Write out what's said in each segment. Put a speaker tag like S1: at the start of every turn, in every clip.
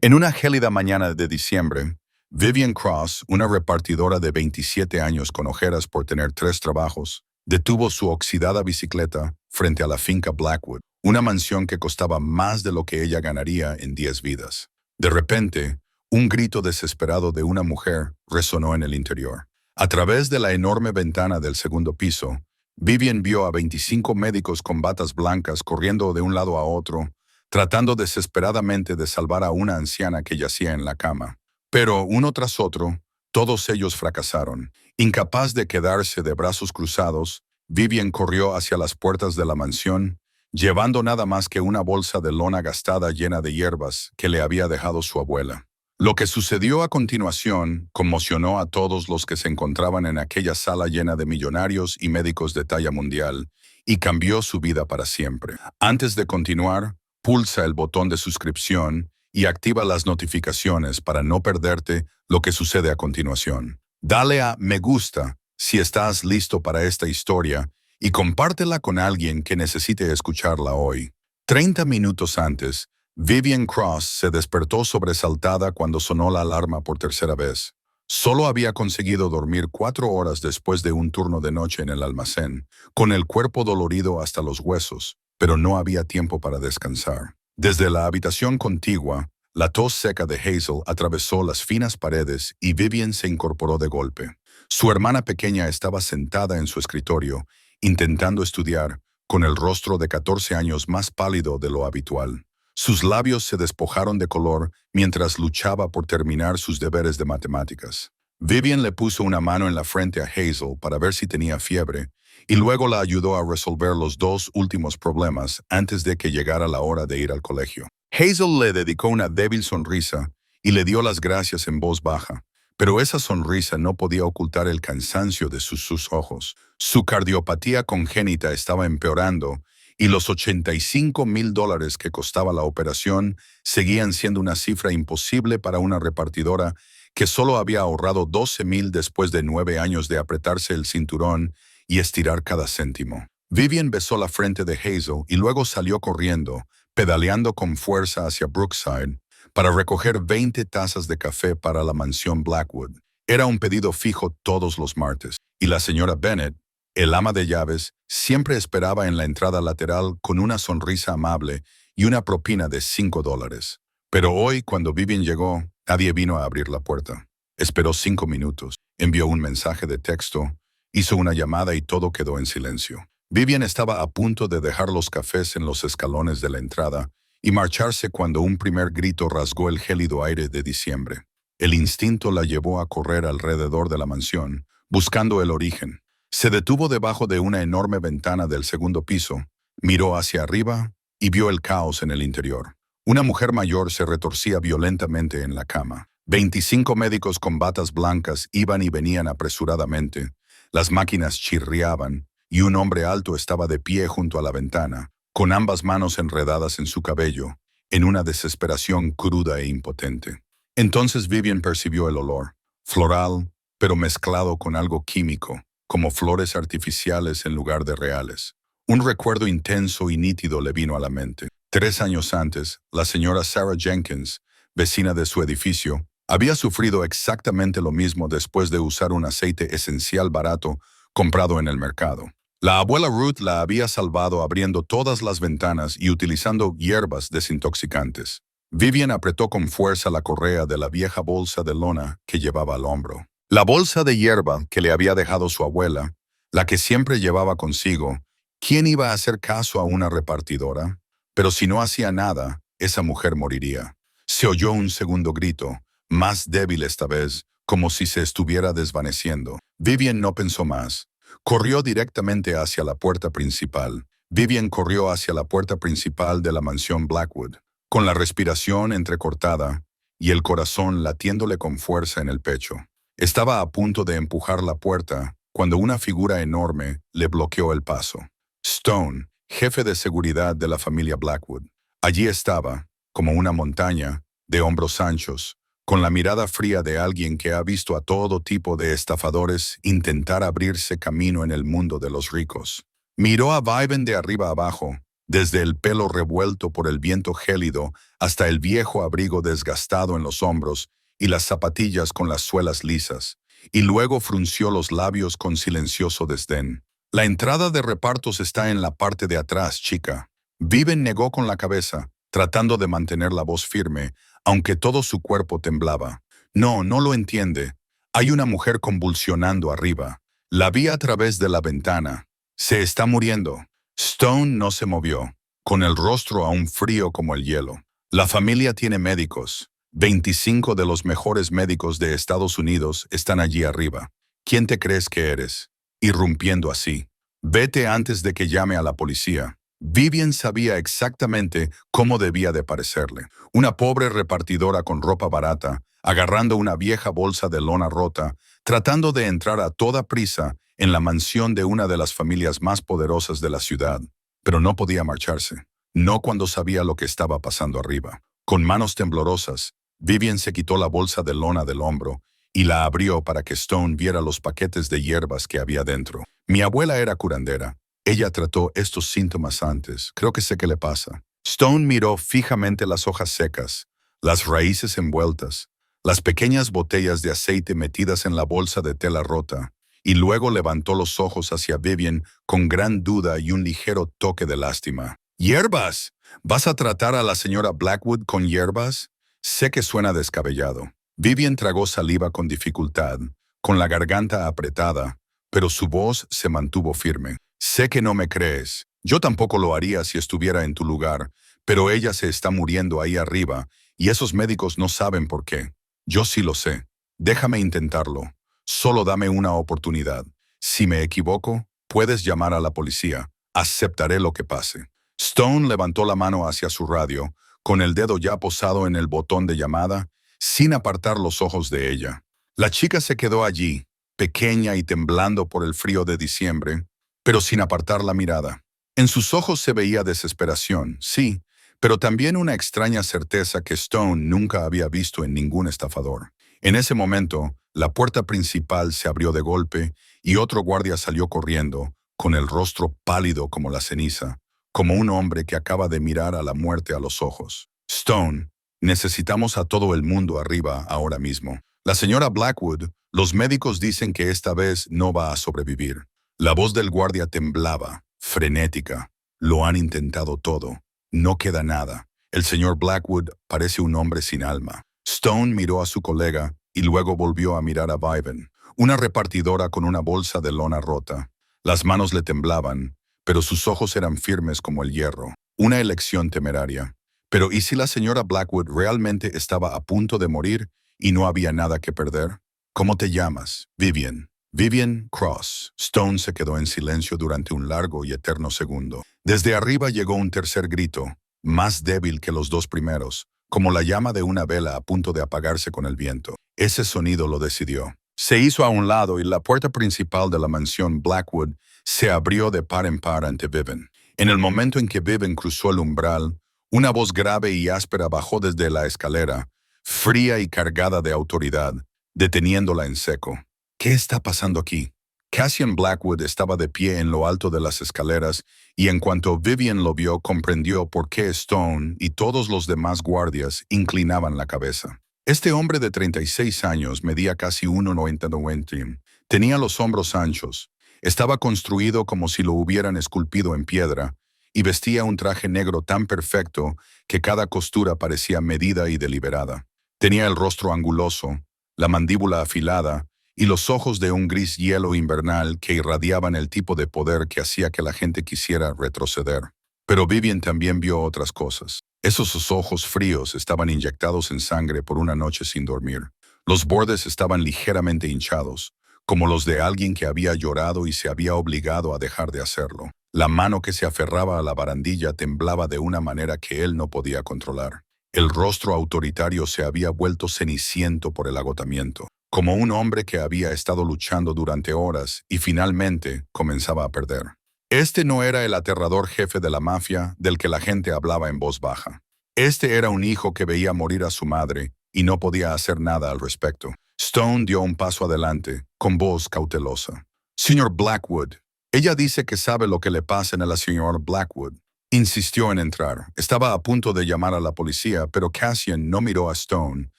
S1: En una gélida mañana de diciembre, Vivian Cross, una repartidora de 27 años con ojeras por tener 3 trabajos, detuvo su oxidada bicicleta frente a la finca Blackwood, una mansión que costaba más de lo que ella ganaría en 10 vidas. De repente, un grito desesperado de una mujer resonó en el interior. A través de la enorme ventana del segundo piso, Vivian vio a 25 médicos con batas blancas corriendo de un lado a otro, tratando desesperadamente de salvar a una anciana que yacía en la cama. Pero, uno tras otro, todos ellos fracasaron. Incapaz de quedarse de brazos cruzados, Vivian corrió hacia las puertas de la mansión, llevando nada más que una bolsa de lona gastada llena de hierbas que le había dejado su abuela. Lo que sucedió a continuación conmocionó a todos los que se encontraban en aquella sala llena de millonarios y médicos de talla mundial, y cambió su vida para siempre. Antes de continuar, pulsa el botón de suscripción y activa las notificaciones para no perderte lo que sucede a continuación. Dale a me gusta si estás listo para esta historia y compártela con alguien que necesite escucharla hoy. 30 minutos antes, Vivian Cross se despertó sobresaltada cuando sonó la alarma por tercera vez. Solo había conseguido dormir 4 horas después de un turno de noche en el almacén, con el cuerpo dolorido hasta los huesos, pero no había tiempo para descansar. Desde la habitación contigua, la tos seca de Hazel atravesó las finas paredes y Vivian se incorporó de golpe. Su hermana pequeña estaba sentada en su escritorio, intentando estudiar, con el rostro de 14 años más pálido de lo habitual. Sus labios se despojaron de color mientras luchaba por terminar sus deberes de matemáticas. Vivian le puso una mano en la frente a Hazel para ver si tenía fiebre, y luego la ayudó a resolver los 2 últimos problemas antes de que llegara la hora de ir al colegio. Hazel le dedicó una débil sonrisa y le dio las gracias en voz baja, pero esa sonrisa no podía ocultar el cansancio de sus ojos. Su cardiopatía congénita estaba empeorando y los $85,000 que costaba la operación seguían siendo una cifra imposible para una repartidora que solo había ahorrado $12,000 después de 9 años de apretarse el cinturón y estirar cada céntimo. Vivian besó la frente de Hazel y luego salió corriendo, pedaleando con fuerza hacia Brookside, para recoger 20 tazas de café para la mansión Blackwood. Era un pedido fijo todos los martes, y la señora Bennett, el ama de llaves, siempre esperaba en la entrada lateral con una sonrisa amable y una propina de $5. Pero hoy, cuando Vivian llegó, nadie vino a abrir la puerta. Esperó 5 minutos, envió un mensaje de texto, hizo una llamada y todo quedó en silencio. Vivian estaba a punto de dejar los cafés en los escalones de la entrada y marcharse cuando un primer grito rasgó el gélido aire de diciembre. El instinto la llevó a correr alrededor de la mansión, buscando el origen. Se detuvo debajo de una enorme ventana del segundo piso, miró hacia arriba y vio el caos en el interior. Una mujer mayor se retorcía violentamente en la cama. 25 médicos con batas blancas iban y venían apresuradamente. Las máquinas chirriaban y un hombre alto estaba de pie junto a la ventana, con ambas manos enredadas en su cabello, en una desesperación cruda e impotente. Entonces Vivian percibió el olor, floral, pero mezclado con algo químico, como flores artificiales en lugar de reales. Un recuerdo intenso y nítido le vino a la mente. 3 años antes, la señora Sarah Jenkins, vecina de su edificio, había sufrido exactamente lo mismo después de usar un aceite esencial barato comprado en el mercado. La abuela Ruth la había salvado abriendo todas las ventanas y utilizando hierbas desintoxicantes. Vivian apretó con fuerza la correa de la vieja bolsa de lona que llevaba al hombro. La bolsa de hierba que le había dejado su abuela, la que siempre llevaba consigo. ¿Quién iba a hacer caso a una repartidora? Pero si no hacía nada, esa mujer moriría. Se oyó un segundo grito, más débil esta vez, como si se estuviera desvaneciendo. Vivian no pensó más. Corrió directamente hacia la puerta principal. Vivian corrió hacia la puerta principal de la mansión Blackwood, con la respiración entrecortada y el corazón latiéndole con fuerza en el pecho. Estaba a punto de empujar la puerta cuando una figura enorme le bloqueó el paso. Stone, jefe de seguridad de la familia Blackwood. Allí estaba, como una montaña, de hombros anchos, con la mirada fría de alguien que ha visto a todo tipo de estafadores intentar abrirse camino en el mundo de los ricos. Miró a Vivian de arriba abajo, desde el pelo revuelto por el viento gélido hasta el viejo abrigo desgastado en los hombros y las zapatillas con las suelas lisas, y luego frunció los labios con silencioso desdén. La entrada de repartos está en la parte de atrás, chica. Viven negó con la cabeza, tratando de mantener la voz firme, aunque todo su cuerpo temblaba. No, no lo entiende. Hay una mujer convulsionando arriba. La vi a través de la ventana. Se está muriendo. Stone no se movió, con el rostro aún frío como el hielo. La familia tiene médicos. 25 de los mejores médicos de Estados Unidos están allí arriba. ¿Quién te crees que eres? Irrumpiendo así. Vete antes de que llame a la policía. Vivian sabía exactamente cómo debía de parecerle. Una pobre repartidora con ropa barata, agarrando una vieja bolsa de lona rota, tratando de entrar a toda prisa en la mansión de una de las familias más poderosas de la ciudad. Pero no podía marcharse. No cuando sabía lo que estaba pasando arriba. Con manos temblorosas, Vivian se quitó la bolsa de lona del hombro y la abrió para que Stone viera los paquetes de hierbas que había dentro. Mi abuela era curandera. Ella trató estos síntomas antes. Creo que sé qué le pasa. Stone miró fijamente las hojas secas, las raíces envueltas, las pequeñas botellas de aceite metidas en la bolsa de tela rota, y luego levantó los ojos hacia Vivian con gran duda y un ligero toque de lástima. ¿Hierbas? ¿Vas a tratar a la señora Blackwood con hierbas? Sé que suena descabellado. Vivian tragó saliva con dificultad, con la garganta apretada, pero su voz se mantuvo firme. Sé que no me crees. Yo tampoco lo haría si estuviera en tu lugar, pero ella se está muriendo ahí arriba, y esos médicos no saben por qué. Yo sí lo sé. Déjame intentarlo. Solo dame una oportunidad. Si me equivoco, puedes llamar a la policía. Aceptaré lo que pase. Stone levantó la mano hacia su radio, con el dedo ya posado en el botón de llamada, sin apartar los ojos de ella. La chica se quedó allí, pequeña y temblando por el frío de diciembre, pero sin apartar la mirada. En sus ojos se veía desesperación, sí, pero también una extraña certeza que Stone nunca había visto en ningún estafador. En ese momento, la puerta principal se abrió de golpe y otro guardia salió corriendo, con el rostro pálido como la ceniza, como un hombre que acaba de mirar a la muerte a los ojos. Stone, necesitamos a todo el mundo arriba ahora mismo. La señora Blackwood, los médicos dicen que esta vez no va a sobrevivir. La voz del guardia temblaba, frenética. Lo han intentado todo. No queda nada. El señor Blackwood parece un hombre sin alma. Stone miró a su colega y luego volvió a mirar a Vivian, una repartidora con una bolsa de lona rota. Las manos le temblaban, pero sus ojos eran firmes como el hierro. Una elección temeraria. Pero ¿y si la señora Blackwood realmente estaba a punto de morir y no había nada que perder? ¿Cómo te llamas? Vivian. Vivian Cross. Stone se quedó en silencio durante un largo y eterno segundo. Desde arriba llegó un tercer grito, más débil que los dos primeros, como la llama de una vela a punto de apagarse con el viento. Ese sonido lo decidió. Se hizo a un lado y la puerta principal de la mansión Blackwood se abrió de par en par ante Vivian. En el momento en que Vivian cruzó el umbral, una voz grave y áspera bajó desde la escalera, fría y cargada de autoridad, deteniéndola en seco. ¿Qué está pasando aquí? Cassian Blackwood estaba de pie en lo alto de las escaleras y en cuanto Vivian lo vio comprendió por qué Stone y todos los demás guardias inclinaban la cabeza. Este hombre de 36 años medía casi 1,90. Tenía los hombros anchos, estaba construido como si lo hubieran esculpido en piedra y vestía un traje negro tan perfecto que cada costura parecía medida y deliberada. Tenía el rostro anguloso, la mandíbula afilada, y los ojos de un gris hielo invernal que irradiaban el tipo de poder que hacía que la gente quisiera retroceder. Pero Vivian también vio otras cosas. Esos ojos fríos estaban inyectados en sangre por una noche sin dormir. Los bordes estaban ligeramente hinchados, como los de alguien que había llorado y se había obligado a dejar de hacerlo. La mano que se aferraba a la barandilla temblaba de una manera que él no podía controlar. El rostro autoritario se había vuelto ceniciento por el agotamiento, como un hombre que había estado luchando durante horas y finalmente comenzaba a perder. Este no era el aterrador jefe de la mafia del que la gente hablaba en voz baja. Este era un hijo que veía morir a su madre y no podía hacer nada al respecto. Stone dio un paso adelante, con voz cautelosa. Señor Blackwood, ella dice que sabe lo que le pasa a la señora Blackwood. Insistió en entrar. Estaba a punto de llamar a la policía, pero Cassian no miró a Stone.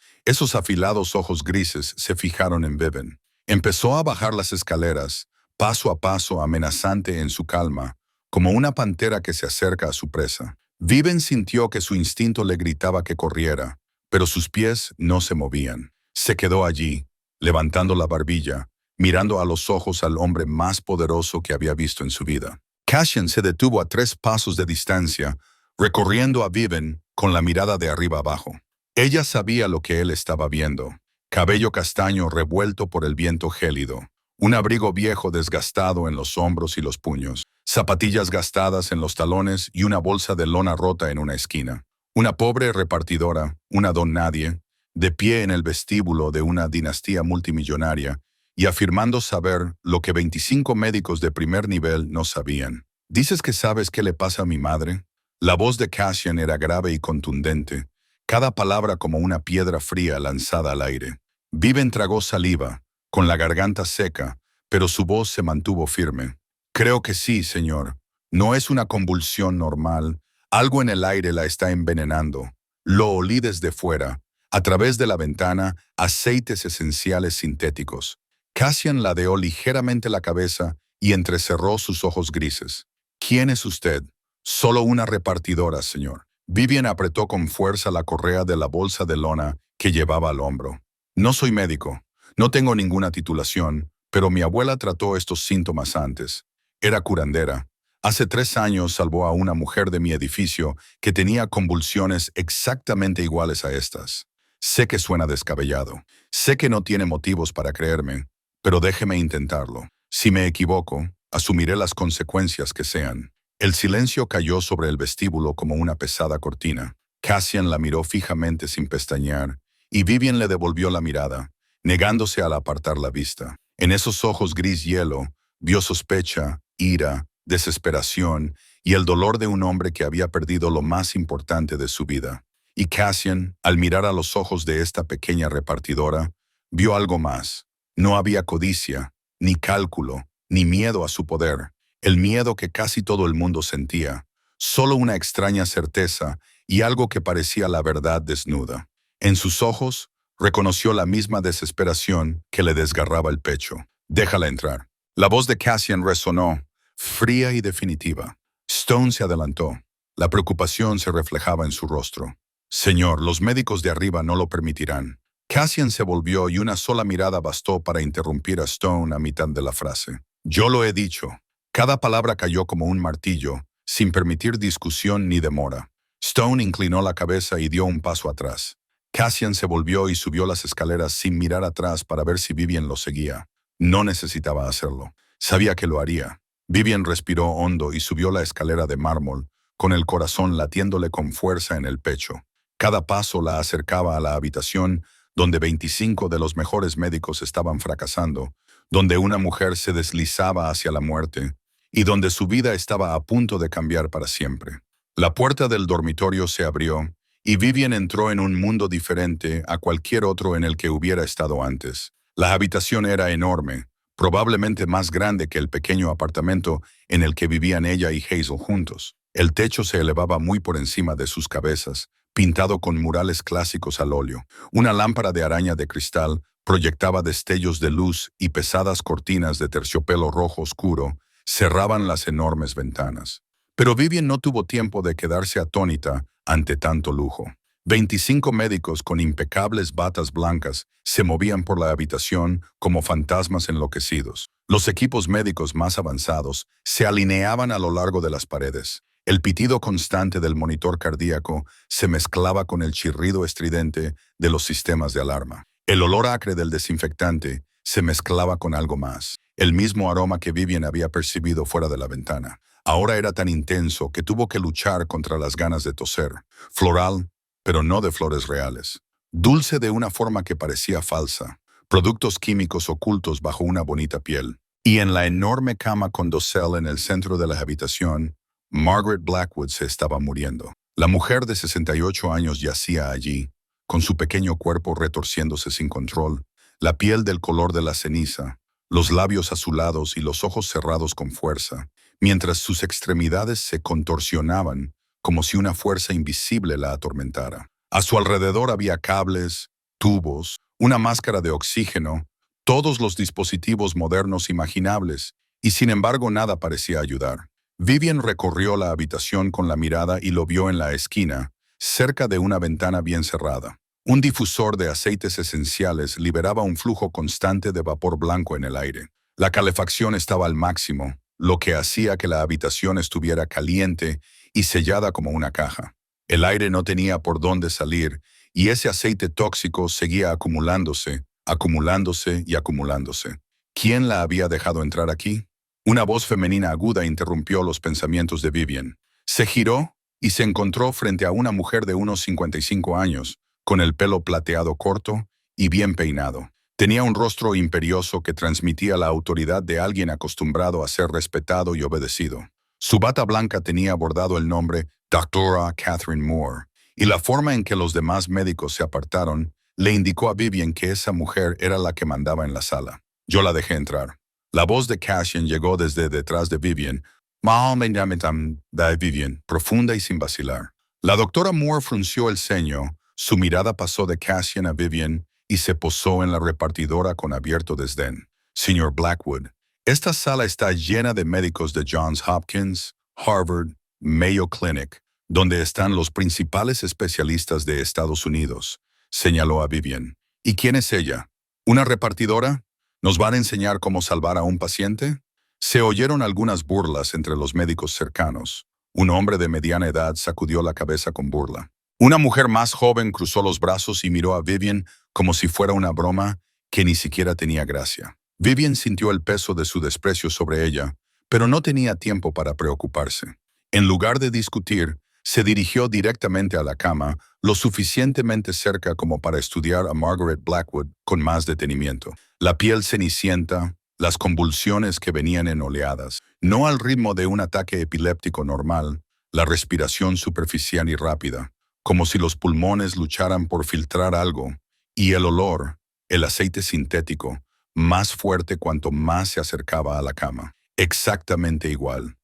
S1: Esos afilados ojos grises se fijaron en Vivian. Empezó a bajar las escaleras, paso a paso, amenazante en su calma, como una pantera que se acerca a su presa. Vivian sintió que su instinto le gritaba que corriera, pero sus pies no se movían. Se quedó allí, levantando la barbilla, mirando a los ojos al hombre más poderoso que había visto en su vida. Cassian se detuvo a 3 pasos de distancia, recorriendo a Vivian con la mirada de arriba abajo. Ella sabía lo que él estaba viendo. Cabello castaño revuelto por el viento gélido, un abrigo viejo desgastado en los hombros y los puños, zapatillas gastadas en los talones y una bolsa de lona rota en una esquina. Una pobre repartidora, una don nadie, de pie en el vestíbulo de una dinastía multimillonaria, y afirmando saber lo que 25 médicos de primer nivel no sabían. ¿Dices que sabes qué le pasa a mi madre? La voz de Cassian era grave y contundente, cada palabra como una piedra fría lanzada al aire. Vivian tragó saliva, con la garganta seca, pero su voz se mantuvo firme. Creo que sí, señor. No es una convulsión normal. Algo en el aire la está envenenando. Lo olí desde fuera, a través de la ventana, aceites esenciales sintéticos. Cassian ladeó ligeramente la cabeza y entrecerró sus ojos grises. ¿Quién es usted? Solo una repartidora, señor. Vivian apretó con fuerza la correa de la bolsa de lona que llevaba al hombro. No soy médico. No tengo ninguna titulación, pero mi abuela trató estos síntomas antes. Era curandera. Hace 3 años salvó a una mujer de mi edificio que tenía convulsiones exactamente iguales a estas. Sé que suena descabellado. Sé que no tiene motivos para creerme, pero déjeme intentarlo. Si me equivoco, asumiré las consecuencias que sean. El silencio cayó sobre el vestíbulo como una pesada cortina. Cassian la miró fijamente sin pestañear, y Vivian le devolvió la mirada, negándose al apartar la vista. En esos ojos gris hielo, vio sospecha, ira, desesperación y el dolor de un hombre que había perdido lo más importante de su vida. Y Cassian, al mirar a los ojos de esta pequeña repartidora, vio algo más. No había codicia, ni cálculo, ni miedo a su poder, el miedo que casi todo el mundo sentía, solo una extraña certeza y algo que parecía la verdad desnuda. En sus ojos, reconoció la misma desesperación que le desgarraba el pecho. Déjala entrar. La voz de Cassian resonó, fría y definitiva. Stone se adelantó. La preocupación se reflejaba en su rostro. Señor, los médicos de arriba no lo permitirán. Cassian se volvió y una sola mirada bastó para interrumpir a Stone a mitad de la frase. Yo lo he dicho. Cada palabra cayó como un martillo, sin permitir discusión ni demora. Stone inclinó la cabeza y dio un paso atrás. Cassian se volvió y subió las escaleras sin mirar atrás para ver si Vivian lo seguía. No necesitaba hacerlo. Sabía que lo haría. Vivian respiró hondo y subió la escalera de mármol, con el corazón latiéndole con fuerza en el pecho. Cada paso la acercaba a la habitación donde 25 de los mejores médicos estaban fracasando, donde una mujer se deslizaba hacia la muerte y donde su vida estaba a punto de cambiar para siempre. La puerta del dormitorio se abrió y Vivian entró en un mundo diferente a cualquier otro en el que hubiera estado antes. La habitación era enorme, probablemente más grande que el pequeño apartamento en el que vivían ella y Hazel juntos. El techo se elevaba muy por encima de sus cabezas, pintado con murales clásicos al óleo. Una lámpara de araña de cristal proyectaba destellos de luz y pesadas cortinas de terciopelo rojo oscuro cerraban las enormes ventanas. Pero Vivian no tuvo tiempo de quedarse atónita ante tanto lujo. 25 médicos con impecables batas blancas se movían por la habitación como fantasmas enloquecidos. Los equipos médicos más avanzados se alineaban a lo largo de las paredes. El pitido constante del monitor cardíaco se mezclaba con el chirrido estridente de los sistemas de alarma. El olor acre del desinfectante se mezclaba con algo más, el mismo aroma que Vivian había percibido fuera de la ventana. Ahora era tan intenso que tuvo que luchar contra las ganas de toser. Floral, pero no de flores reales. Dulce de una forma que parecía falsa. Productos químicos ocultos bajo una bonita piel. Y en la enorme cama con dosel en el centro de la habitación, Margaret Blackwood se estaba muriendo. La mujer de 68 años yacía allí, con su pequeño cuerpo retorciéndose sin control, la piel del color de la ceniza, los labios azulados y los ojos cerrados con fuerza. mientras sus extremidades se contorsionaban como si una fuerza invisible la atormentara. A su alrededor había cables, tubos, una máscara de oxígeno, todos los dispositivos modernos imaginables, y sin embargo nada parecía ayudar. Vivian recorrió la habitación con la mirada y lo vio en la esquina, cerca de una ventana bien cerrada. Un difusor de aceites esenciales liberaba un flujo constante de vapor blanco en el aire. La calefacción estaba al máximo, lo que hacía que la habitación estuviera caliente y sellada como una caja. El aire no tenía por dónde salir, y ese aceite tóxico seguía acumulándose, acumulándose y acumulándose. ¿Quién la había dejado entrar aquí? Una voz femenina aguda interrumpió los pensamientos de Vivian. Se giró y se encontró frente a una mujer de unos 55 años, con el pelo plateado corto y bien peinado. Tenía un rostro imperioso que transmitía la autoridad de alguien acostumbrado a ser respetado y obedecido. Su bata blanca tenía bordado el nombre Dra. Catherine Moore, y la forma en que los demás médicos se apartaron le indicó a Vivian que esa mujer era la que mandaba en la sala. Yo la dejé entrar. La voz de Cassian llegó desde detrás de Vivian. De Vivian, profunda y sin vacilar. La doctora Moore frunció el ceño, su mirada pasó de Cassian a Vivian y se posó en la repartidora con abierto desdén. Señor Blackwood, esta sala está llena de médicos de Johns Hopkins, Harvard, Mayo Clinic, donde están los principales especialistas de Estados Unidos, señaló a Vivian. ¿Y quién es ella? ¿Una repartidora? ¿Nos van a enseñar cómo salvar a un paciente? Se oyeron algunas burlas entre los médicos cercanos. Un hombre de mediana edad sacudió la cabeza con burla. Una mujer más joven cruzó los brazos y miró a Vivian como si fuera una broma que ni siquiera tenía gracia. Vivian sintió el peso de su desprecio sobre ella, pero no tenía tiempo para preocuparse. En lugar de discutir, se dirigió directamente a la cama, lo suficientemente cerca como para estudiar a Margaret Blackwood con más detenimiento. La piel cenicienta, las convulsiones que venían en oleadas, no al ritmo de un ataque epiléptico normal, la respiración superficial y rápida, como si los pulmones lucharan por filtrar algo, y el olor, el aceite sintético, más fuerte cuanto más se acercaba a la cama. Exactamente igual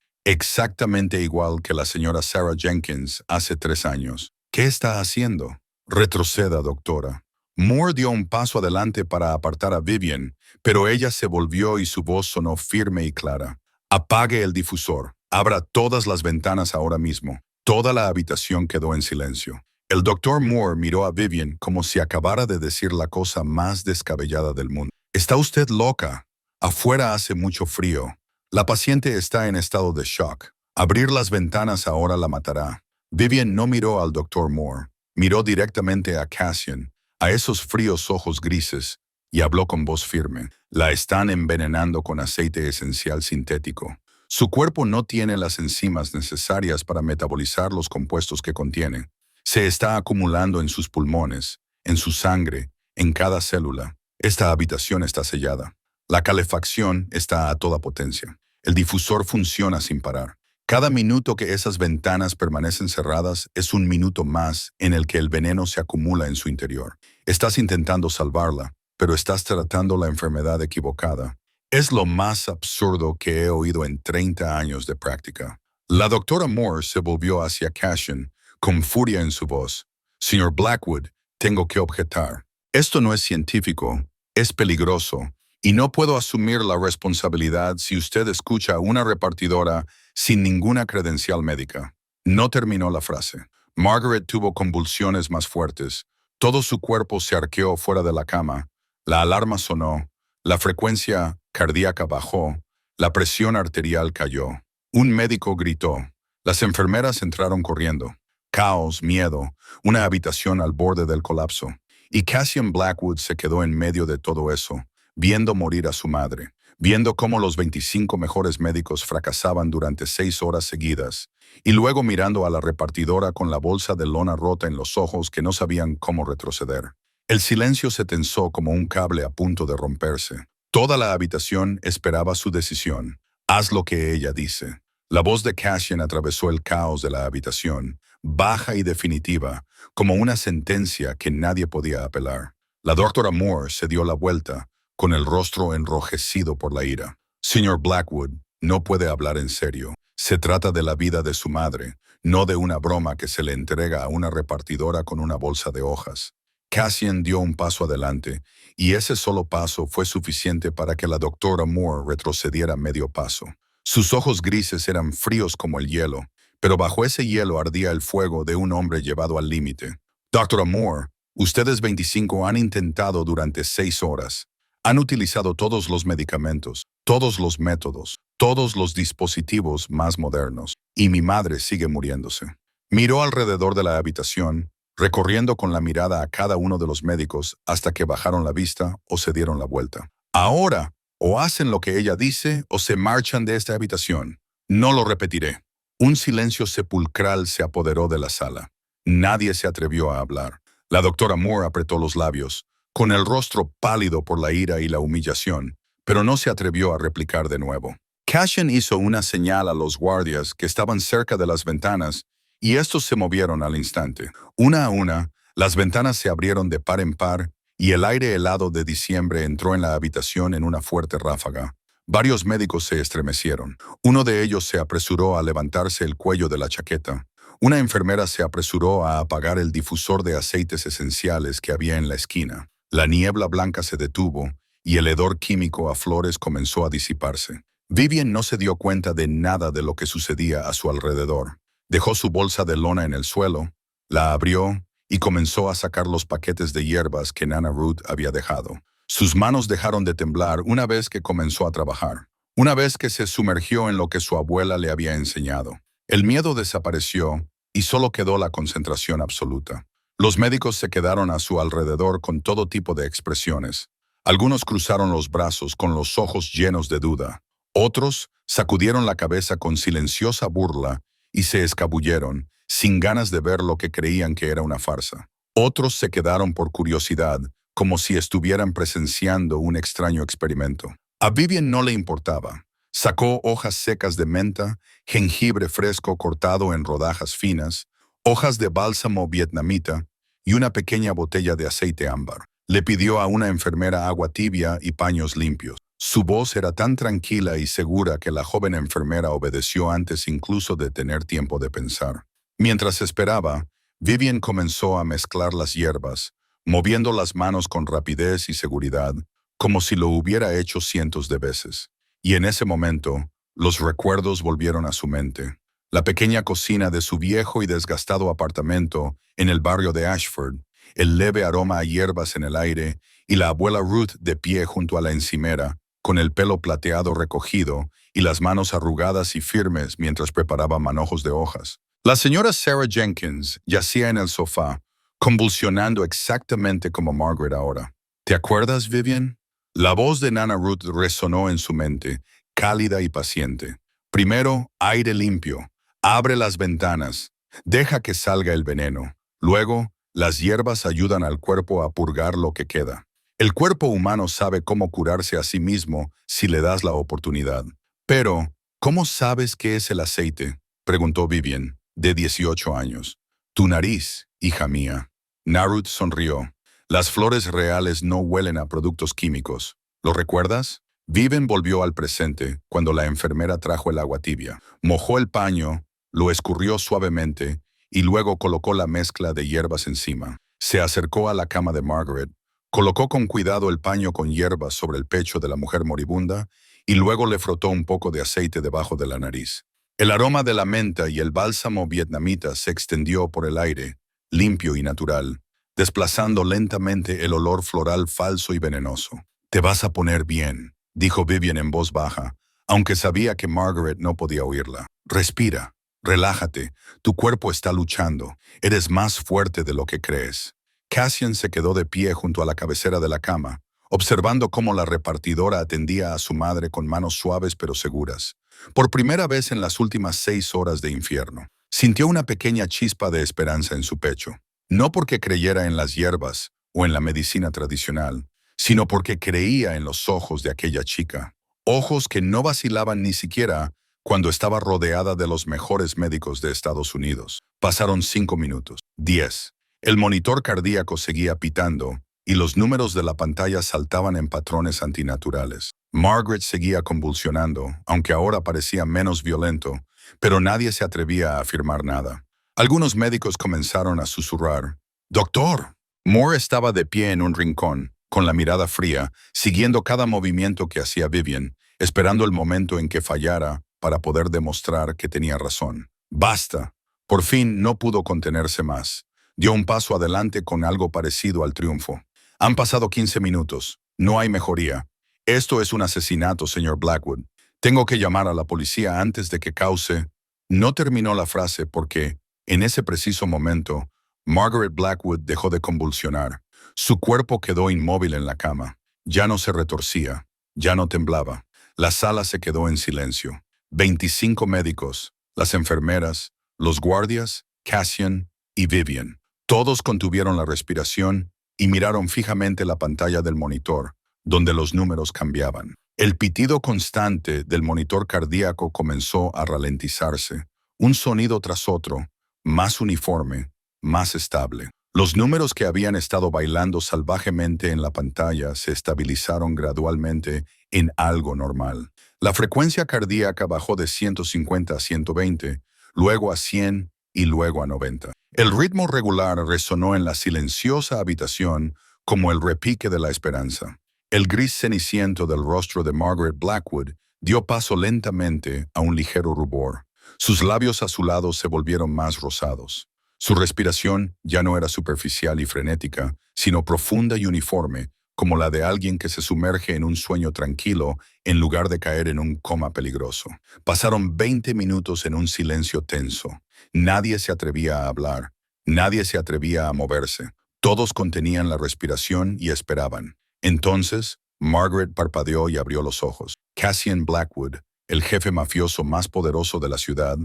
S1: que la señora Sarah Jenkins hace 3 años. ¿Qué está haciendo? Retroceda, doctora. Moore dio un paso adelante para apartar a Vivian, pero ella se volvió y su voz sonó firme y clara. Apague el difusor. Abra todas las ventanas ahora mismo. Toda la habitación quedó en silencio. El doctor Moore miró a Vivian como si acabara de decir la cosa más descabellada del mundo. «Está usted loca. Afuera hace mucho frío. La paciente está en estado de shock. Abrir las ventanas ahora la matará». Vivian no miró al doctor Moore. Miró directamente a Cassian, a esos fríos ojos grises, y habló con voz firme. «La están envenenando con aceite esencial sintético. Su cuerpo no tiene las enzimas necesarias para metabolizar los compuestos que contiene. Se está acumulando en sus pulmones, en su sangre, en cada célula. Esta habitación está sellada. La calefacción está a toda potencia. El difusor funciona sin parar. Cada minuto que esas ventanas permanecen cerradas es un minuto más en el que el veneno se acumula en su interior. Estás intentando salvarla, pero estás tratando la enfermedad equivocada. Es lo más absurdo que he oído en 30 años de práctica». La doctora Moore se volvió hacia Cassian, con furia en su voz. «Señor Blackwood, tengo que objetar. Esto no es científico, es peligroso, y no puedo asumir la responsabilidad si usted escucha a una repartidora sin ninguna credencial médica». No terminó la frase. Margaret tuvo convulsiones más fuertes. Todo su cuerpo se arqueó fuera de la cama. La alarma sonó. La frecuencia cardíaca bajó. La presión arterial cayó. Un médico gritó. Las enfermeras entraron corriendo. Caos, miedo, una habitación al borde del colapso. Y Cassian Blackwood se quedó en medio de todo eso, viendo morir a su madre, viendo cómo los 25 mejores médicos fracasaban durante 6 horas seguidas, y luego mirando a la repartidora con la bolsa de lona rota en los ojos que no sabían cómo retroceder. El silencio se tensó como un cable a punto de romperse. Toda la habitación esperaba su decisión. «Haz lo que ella dice». La voz de Cassian atravesó el caos de la habitación, baja y definitiva, como una sentencia que nadie podía apelar. La doctora Moore se dio la vuelta, con el rostro enrojecido por la ira. «Señor Blackwood, no puede hablar en serio. Se trata de la vida de su madre, no de una broma que se le entrega a una repartidora con una bolsa de hojas. Cassian dio un paso adelante, y ese solo paso fue suficiente para que la doctora Moore retrocediera medio paso. Sus ojos grises eran fríos como el hielo, pero bajo ese hielo ardía el fuego de un hombre llevado al límite. Doctora Moore, ustedes 25 han intentado durante 6 horas. Han utilizado todos los medicamentos, todos los métodos, todos los dispositivos más modernos, y mi madre sigue muriéndose. Miró alrededor de la habitación, recorriendo con la mirada a cada uno de los médicos hasta que bajaron la vista o se dieron la vuelta. Ahora, o hacen lo que ella dice o se marchan de esta habitación. No lo repetiré. Un silencio sepulcral se apoderó de la sala. Nadie se atrevió a hablar. La doctora Moore apretó los labios, con el rostro pálido por la ira y la humillación, pero no se atrevió a replicar de nuevo. Cassian hizo una señal a los guardias que estaban cerca de las ventanas y estos se movieron al instante. Una a una, las ventanas se abrieron de par en par y el aire helado de diciembre entró en la habitación en una fuerte ráfaga. Varios médicos se estremecieron. Uno de ellos se apresuró a levantarse el cuello de la chaqueta. Una enfermera se apresuró a apagar el difusor de aceites esenciales que había en la esquina. La niebla blanca se detuvo y el hedor químico a flores comenzó a disiparse. Vivian no se dio cuenta de nada de lo que sucedía a su alrededor. Dejó su bolsa de lona en el suelo, la abrió y comenzó a sacar los paquetes de hierbas que Nana Ruth había dejado. Sus manos dejaron de temblar una vez que comenzó a trabajar, una vez que se sumergió en lo que su abuela le había enseñado. El miedo desapareció y solo quedó la concentración absoluta. Los médicos se quedaron a su alrededor con todo tipo de expresiones. Algunos cruzaron los brazos con los ojos llenos de duda. Otros sacudieron la cabeza con silenciosa burla y se escabulleron, sin ganas de ver lo que creían que era una farsa. Otros se quedaron por curiosidad, como si estuvieran presenciando un extraño experimento. A Vivian no le importaba. Sacó hojas secas de menta, jengibre fresco cortado en rodajas finas, hojas de bálsamo vietnamita y una pequeña botella de aceite ámbar. Le pidió a una enfermera agua tibia y paños limpios. Su voz era tan tranquila y segura que la joven enfermera obedeció antes incluso de tener tiempo de pensar. Mientras esperaba, Vivian comenzó a mezclar las hierbas, moviendo las manos con rapidez y seguridad, como si lo hubiera hecho cientos de veces. Y en ese momento, los recuerdos volvieron a su mente. La pequeña cocina de su viejo y desgastado apartamento en el barrio de Ashford, el leve aroma a hierbas en el aire y la abuela Ruth de pie junto a la encimera, con el pelo plateado recogido y las manos arrugadas y firmes mientras preparaba manojos de hojas. La señora Sarah Jenkins yacía en el sofá, convulsionando exactamente como Margaret ahora. ¿Te acuerdas, Vivian? La voz de Nana Ruth resonó en su mente, cálida y paciente. Primero, aire limpio. Abre las ventanas. Deja que salga el veneno. Luego, las hierbas ayudan al cuerpo a purgar lo que queda. El cuerpo humano sabe cómo curarse a sí mismo si le das la oportunidad. Pero, ¿cómo sabes qué es el aceite?, preguntó Vivian, de 18 años. Tu nariz, hija mía. Narut sonrió. Las flores reales no huelen a productos químicos. ¿Lo recuerdas? Vivian volvió al presente cuando la enfermera trajo el agua tibia. Mojó el paño, lo escurrió suavemente y luego colocó la mezcla de hierbas encima. Se acercó a la cama de Margaret, colocó con cuidado el paño con hierbas sobre el pecho de la mujer moribunda y luego le frotó un poco de aceite debajo de la nariz. El aroma de la menta y el bálsamo vietnamita se extendió por el aire, limpio y natural, desplazando lentamente el olor floral falso y venenoso. «Te vas a poner bien», dijo Vivian en voz baja, aunque sabía que Margaret no podía oírla. «Respira, relájate, tu cuerpo está luchando, eres más fuerte de lo que crees». Cassian se quedó de pie junto a la cabecera de la cama, observando cómo la repartidora atendía a su madre con manos suaves pero seguras. Por primera vez en las últimas 6 horas de infierno, sintió una pequeña chispa de esperanza en su pecho. No porque creyera en las hierbas o en la medicina tradicional, sino porque creía en los ojos de aquella chica. Ojos que no vacilaban ni siquiera cuando estaba rodeada de los mejores médicos de Estados Unidos. Pasaron 5 minutos. 10. El monitor cardíaco seguía pitando y los números de la pantalla saltaban en patrones antinaturales. Margaret seguía convulsionando, aunque ahora parecía menos violento, pero nadie se atrevía a afirmar nada. Algunos médicos comenzaron a susurrar. «¡Doctor!». Moore estaba de pie en un rincón, con la mirada fría, siguiendo cada movimiento que hacía Vivian, esperando el momento en que fallara para poder demostrar que tenía razón. «¡Basta!». Por fin no pudo contenerse más. Dio un paso adelante con algo parecido al triunfo. «Han pasado 15 minutos. No hay mejoría. Esto es un asesinato, señor Blackwood. Tengo que llamar a la policía antes de que cause». No terminó la frase porque, en ese preciso momento, Margaret Blackwood dejó de convulsionar. Su cuerpo quedó inmóvil en la cama. Ya no se retorcía, ya no temblaba. La sala se quedó en silencio. 25 médicos, las enfermeras, los guardias, Cassian y Vivian. Todos contuvieron la respiración y miraron fijamente la pantalla del monitor, donde los números cambiaban. El pitido constante del monitor cardíaco comenzó a ralentizarse, un sonido tras otro, más uniforme, más estable. Los números que habían estado bailando salvajemente en la pantalla se estabilizaron gradualmente en algo normal. La frecuencia cardíaca bajó de 150 a 120, luego a 100 y luego a 90. El ritmo regular resonó en la silenciosa habitación como el repique de la esperanza. El gris ceniciento del rostro de Margaret Blackwood dio paso lentamente a un ligero rubor. Sus labios azulados se volvieron más rosados. Su respiración ya no era superficial y frenética, sino profunda y uniforme, como la de alguien que se sumerge en un sueño tranquilo en lugar de caer en un coma peligroso. Pasaron 20 minutos en un silencio tenso. Nadie se atrevía a hablar. Nadie se atrevía a moverse. Todos contenían la respiración y esperaban. Entonces, Margaret parpadeó y abrió los ojos. Cassian Blackwood, el jefe mafioso más poderoso de la ciudad,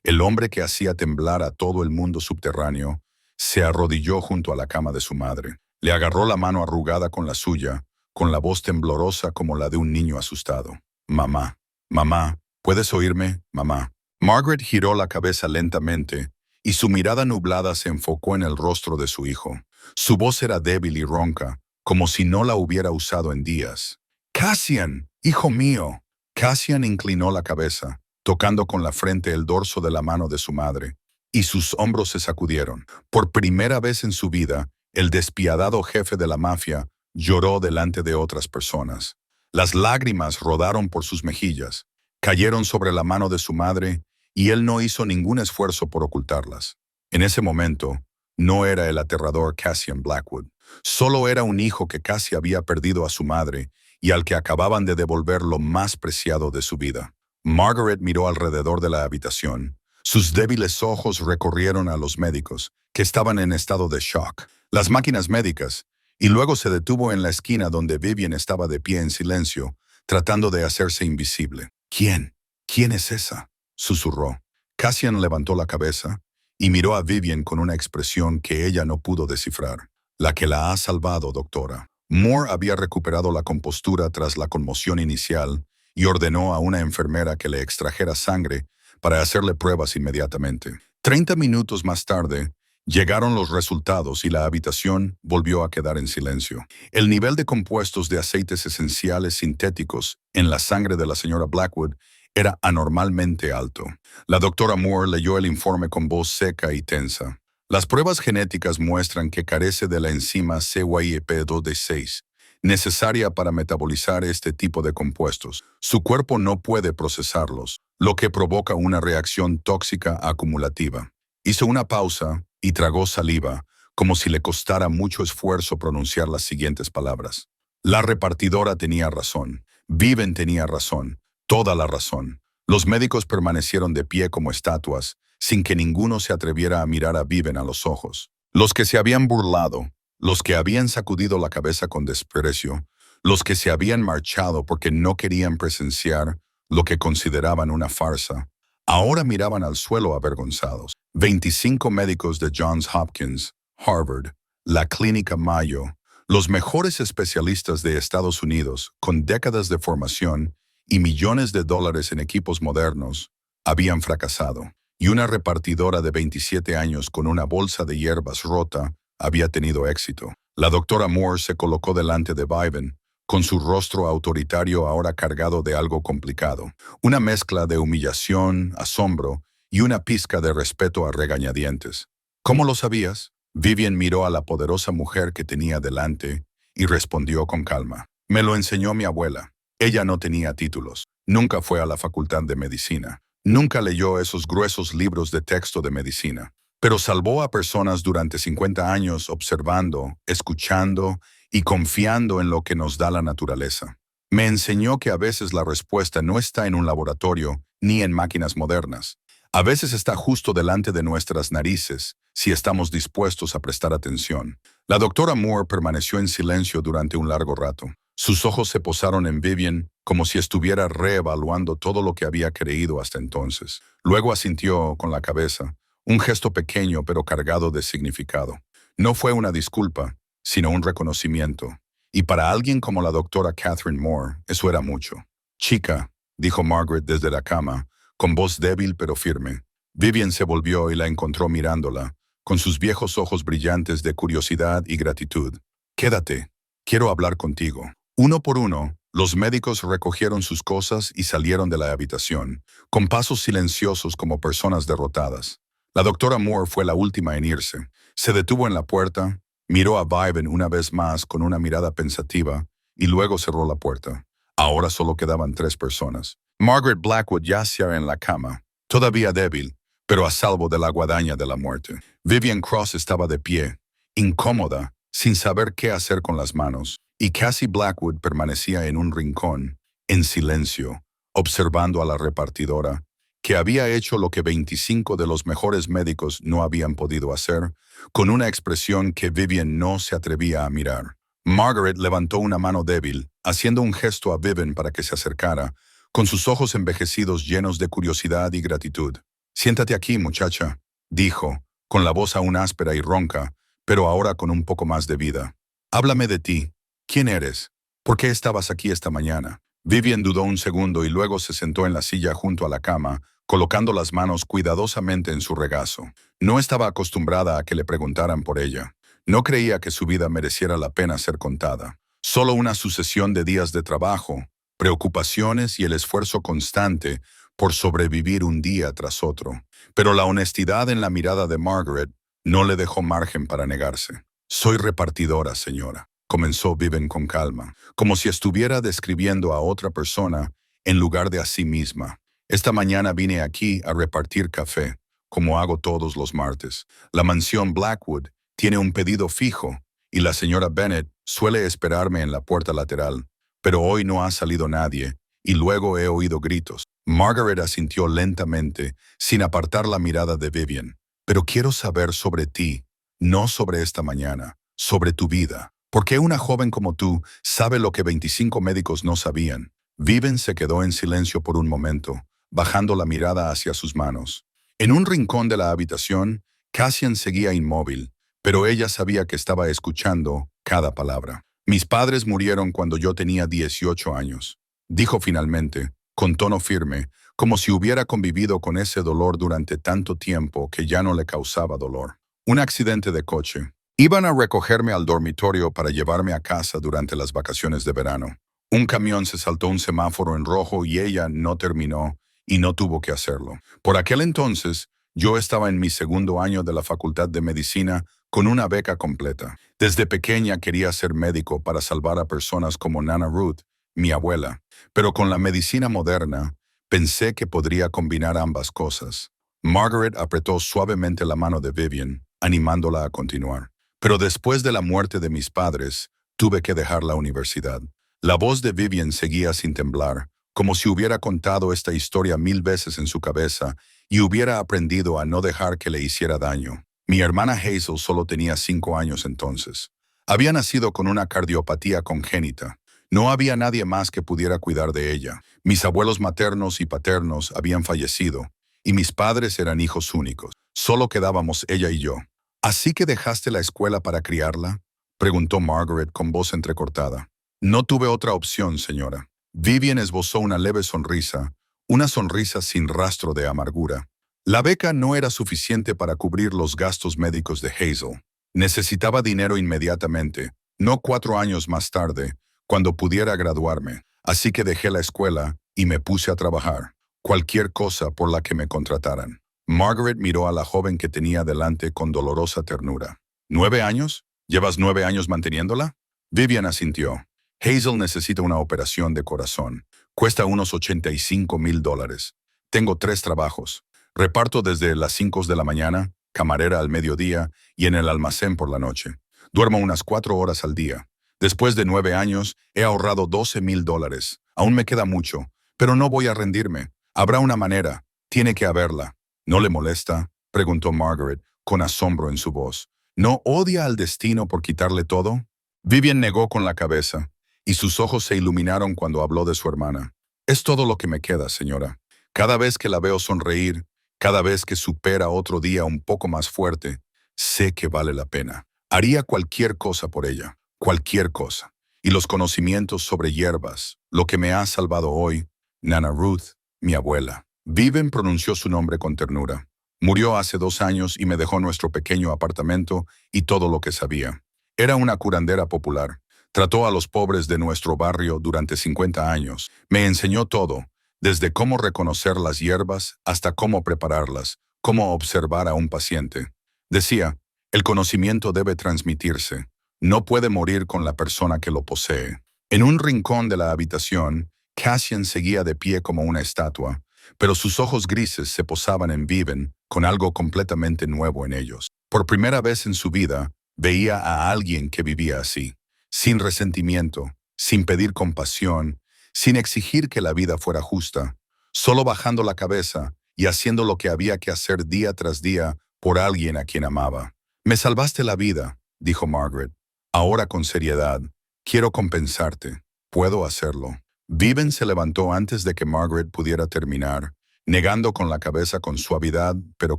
S1: el hombre que hacía temblar a todo el mundo subterráneo, se arrodilló junto a la cama de su madre. Le agarró la mano arrugada con la suya, con la voz temblorosa como la de un niño asustado. «Mamá, mamá, ¿puedes oírme, mamá?». Margaret giró la cabeza lentamente y su mirada nublada se enfocó en el rostro de su hijo. Su voz era débil y ronca, como si no la hubiera usado en días. «Cassian, hijo mío». Cassian inclinó la cabeza, tocando con la frente el dorso de la mano de su madre, y sus hombros se sacudieron. Por primera vez en su vida, el despiadado jefe de la mafia lloró delante de otras personas. Las lágrimas rodaron por sus mejillas, cayeron sobre la mano de su madre, y él no hizo ningún esfuerzo por ocultarlas. En ese momento, no era el aterrador Cassian Blackwood. Solo era un hijo que casi había perdido a su madre y al que acababan de devolver lo más preciado de su vida. Margaret miró alrededor de la habitación. Sus débiles ojos recorrieron a los médicos, que estaban en estado de shock, las máquinas médicas, y luego se detuvo en la esquina donde Vivian estaba de pie en silencio, tratando de hacerse invisible. «¿Quién? ¿Quién es esa?», susurró. Cassian levantó la cabeza y miró a Vivian con una expresión que ella no pudo descifrar. «La que la ha salvado, doctora». Moore había recuperado la compostura tras la conmoción inicial y ordenó a una enfermera que le extrajera sangre para hacerle pruebas inmediatamente. 30 minutos más tarde, llegaron los resultados y la habitación volvió a quedar en silencio. El nivel de compuestos de aceites esenciales sintéticos en la sangre de la señora Blackwood era anormalmente alto. La doctora Moore leyó el informe con voz seca y tensa. «Las pruebas genéticas muestran que carece de la enzima CYP2D6, necesaria para metabolizar este tipo de compuestos. Su cuerpo no puede procesarlos, lo que provoca una reacción tóxica acumulativa». Hizo una pausa y tragó saliva, como si le costara mucho esfuerzo pronunciar las siguientes palabras. La repartidora tenía razón. Vivian tenía razón. Toda la razón. Los médicos permanecieron de pie como estatuas, sin que ninguno se atreviera a mirar a Vivian a los ojos. Los que se habían burlado, los que habían sacudido la cabeza con desprecio, los que se habían marchado porque no querían presenciar lo que consideraban una farsa, ahora miraban al suelo avergonzados. 25 médicos de Johns Hopkins, Harvard, la Clínica Mayo, los mejores especialistas de Estados Unidos, con décadas de formación y millones de dólares en equipos modernos, habían fracasado. Y una repartidora de 27 años con una bolsa de hierbas rota había tenido éxito. La doctora Moore se colocó delante de Vivian, con su rostro autoritario ahora cargado de algo complicado. Una mezcla de humillación, asombro y una pizca de respeto a regañadientes. ¿Cómo lo sabías? Vivian miró a la poderosa mujer que tenía delante y respondió con calma. Me lo enseñó mi abuela. Ella no tenía títulos. Nunca fue a la facultad de medicina. Nunca leyó esos gruesos libros de texto de medicina. Pero salvó a personas durante 50 años observando, escuchando y confiando en lo que nos da la naturaleza. Me enseñó que a veces la respuesta no está en un laboratorio ni en máquinas modernas. A veces está justo delante de nuestras narices, si estamos dispuestos a prestar atención. La doctora Moore permaneció en silencio durante un largo rato. Sus ojos se posaron en Vivian como si estuviera reevaluando todo lo que había creído hasta entonces. Luego asintió con la cabeza, un gesto pequeño pero cargado de significado. No fue una disculpa, sino un reconocimiento. Y para alguien como la doctora Catherine Moore, eso era mucho. Chica, dijo Margaret desde la cama, con voz débil pero firme. Vivian se volvió y la encontró mirándola, con sus viejos ojos brillantes de curiosidad y gratitud. Quédate, quiero hablar contigo. Uno por uno, los médicos recogieron sus cosas y salieron de la habitación, con pasos silenciosos como personas derrotadas. La doctora Moore fue la última en irse. Se detuvo en la puerta, miró a Vivian una vez más con una mirada pensativa y luego cerró la puerta. Ahora solo quedaban 3 personas. Margaret Blackwood yacía en la cama, todavía débil, pero a salvo de la guadaña de la muerte. Vivian Cross estaba de pie, incómoda, sin saber qué hacer con las manos, y Cassie Blackwood permanecía en un rincón, en silencio, observando a la repartidora, que había hecho lo que 25 de los mejores médicos no habían podido hacer, con una expresión que Vivian no se atrevía a mirar. Margaret levantó una mano débil, haciendo un gesto a Vivian para que se acercara, con sus ojos envejecidos llenos de curiosidad y gratitud. «Siéntate aquí, muchacha», dijo, con la voz aún áspera y ronca, pero ahora con un poco más de vida. «Háblame de ti. ¿Quién eres? ¿Por qué estabas aquí esta mañana?» Vivian dudó un segundo y luego se sentó en la silla junto a la cama, colocando las manos cuidadosamente en su regazo. No estaba acostumbrada a que le preguntaran por ella. No creía que su vida mereciera la pena ser contada. Solo una sucesión de días de trabajo, preocupaciones y el esfuerzo constante por sobrevivir un día tras otro. Pero la honestidad en la mirada de Margaret no le dejó margen para negarse. «Soy repartidora, señora», comenzó Vivian con calma, como si estuviera describiendo a otra persona en lugar de a sí misma. «Esta mañana vine aquí a repartir café, como hago todos los martes. La mansión Blackwood tiene un pedido fijo y la señora Bennet suele esperarme en la puerta lateral, pero hoy no ha salido nadie y luego he oído gritos». Margaret asintió lentamente, sin apartar la mirada de Vivian. «Pero quiero saber sobre ti, no sobre esta mañana, sobre tu vida. ¿Por qué una joven como tú sabe lo que 25 médicos no sabían?» Vivian se quedó en silencio por un momento, bajando la mirada hacia sus manos. En un rincón de la habitación, Cassian seguía inmóvil, pero ella sabía que estaba escuchando cada palabra. «Mis padres murieron cuando yo tenía 18 años», dijo finalmente, con tono firme, como si hubiera convivido con ese dolor durante tanto tiempo que ya no le causaba dolor. «Un accidente de coche. Iban a recogerme al dormitorio para llevarme a casa durante las vacaciones de verano. Un camión se saltó un semáforo en rojo y ella no terminó y no tuvo que hacerlo. Por aquel entonces, yo estaba en mi segundo año de la Facultad de Medicina con una beca completa. Desde pequeña quería ser médico para salvar a personas como Nana Ruth, mi abuela, pero con la medicina moderna pensé que podría combinar ambas cosas». Margaret apretó suavemente la mano de Vivian, animándola a continuar. «Pero después de la muerte de mis padres, tuve que dejar la universidad». La voz de Vivian seguía sin temblar, como si hubiera contado esta historia 1000 veces en su cabeza y hubiera aprendido a no dejar que le hiciera daño. Mi hermana Hazel solo tenía 5 años entonces. Había nacido con una cardiopatía congénita. No había nadie más que pudiera cuidar de ella. Mis abuelos maternos y paternos habían fallecido, y mis padres eran hijos únicos. Solo quedábamos ella y yo. «¿Así que dejaste la escuela para criarla?», preguntó Margaret con voz entrecortada. «No tuve otra opción, señora». Vivian esbozó una leve sonrisa, una sonrisa sin rastro de amargura. La beca no era suficiente para cubrir los gastos médicos de Hazel. Necesitaba dinero inmediatamente, no 4 años más tarde, cuando pudiera graduarme, así que dejé la escuela y me puse a trabajar. Cualquier cosa por la que me contrataran. Margaret miró a la joven que tenía delante con dolorosa ternura. ¿9 años? ¿Llevas 9 años manteniéndola? Vivian asintió. Hazel necesita una operación de corazón. Cuesta unos $85,000. Tengo 3 trabajos. Reparto desde las 5 de la mañana, camarera al mediodía y en el almacén por la noche. Duermo unas 4 horas al día. Después de 9 años, he ahorrado $12,000. Aún me queda mucho, pero no voy a rendirme. Habrá una manera. Tiene que haberla. ¿No le molesta?, preguntó Margaret, con asombro en su voz. ¿No odia al destino por quitarle todo? Vivian negó con la cabeza, y sus ojos se iluminaron cuando habló de su hermana. Es todo lo que me queda, señora. Cada vez que la veo sonreír, cada vez que supera otro día un poco más fuerte, sé que vale la pena. Haría cualquier cosa por ella, cualquier cosa. Y los conocimientos sobre hierbas, lo que me ha salvado hoy, Nana Ruth, mi abuela. Vivian pronunció su nombre con ternura. Murió hace 2 años y me dejó nuestro pequeño apartamento y todo lo que sabía. Era una curandera popular. Trató a los pobres de nuestro barrio durante 50 años. Me enseñó todo, desde cómo reconocer las hierbas hasta cómo prepararlas, cómo observar a un paciente. Decía, el conocimiento debe transmitirse. No puede morir con la persona que lo posee. En un rincón de la habitación, Cassian seguía de pie como una estatua, pero sus ojos grises se posaban en Vivian con algo completamente nuevo en ellos. Por primera vez en su vida, veía a alguien que vivía así, sin resentimiento, sin pedir compasión, sin exigir que la vida fuera justa, solo bajando la cabeza y haciendo lo que había que hacer día tras día por alguien a quien amaba. «Me salvaste la vida», dijo Margaret. «Ahora con seriedad, quiero compensarte. Puedo hacerlo». Vivian se levantó antes de que Margaret pudiera terminar, negando con la cabeza con suavidad, pero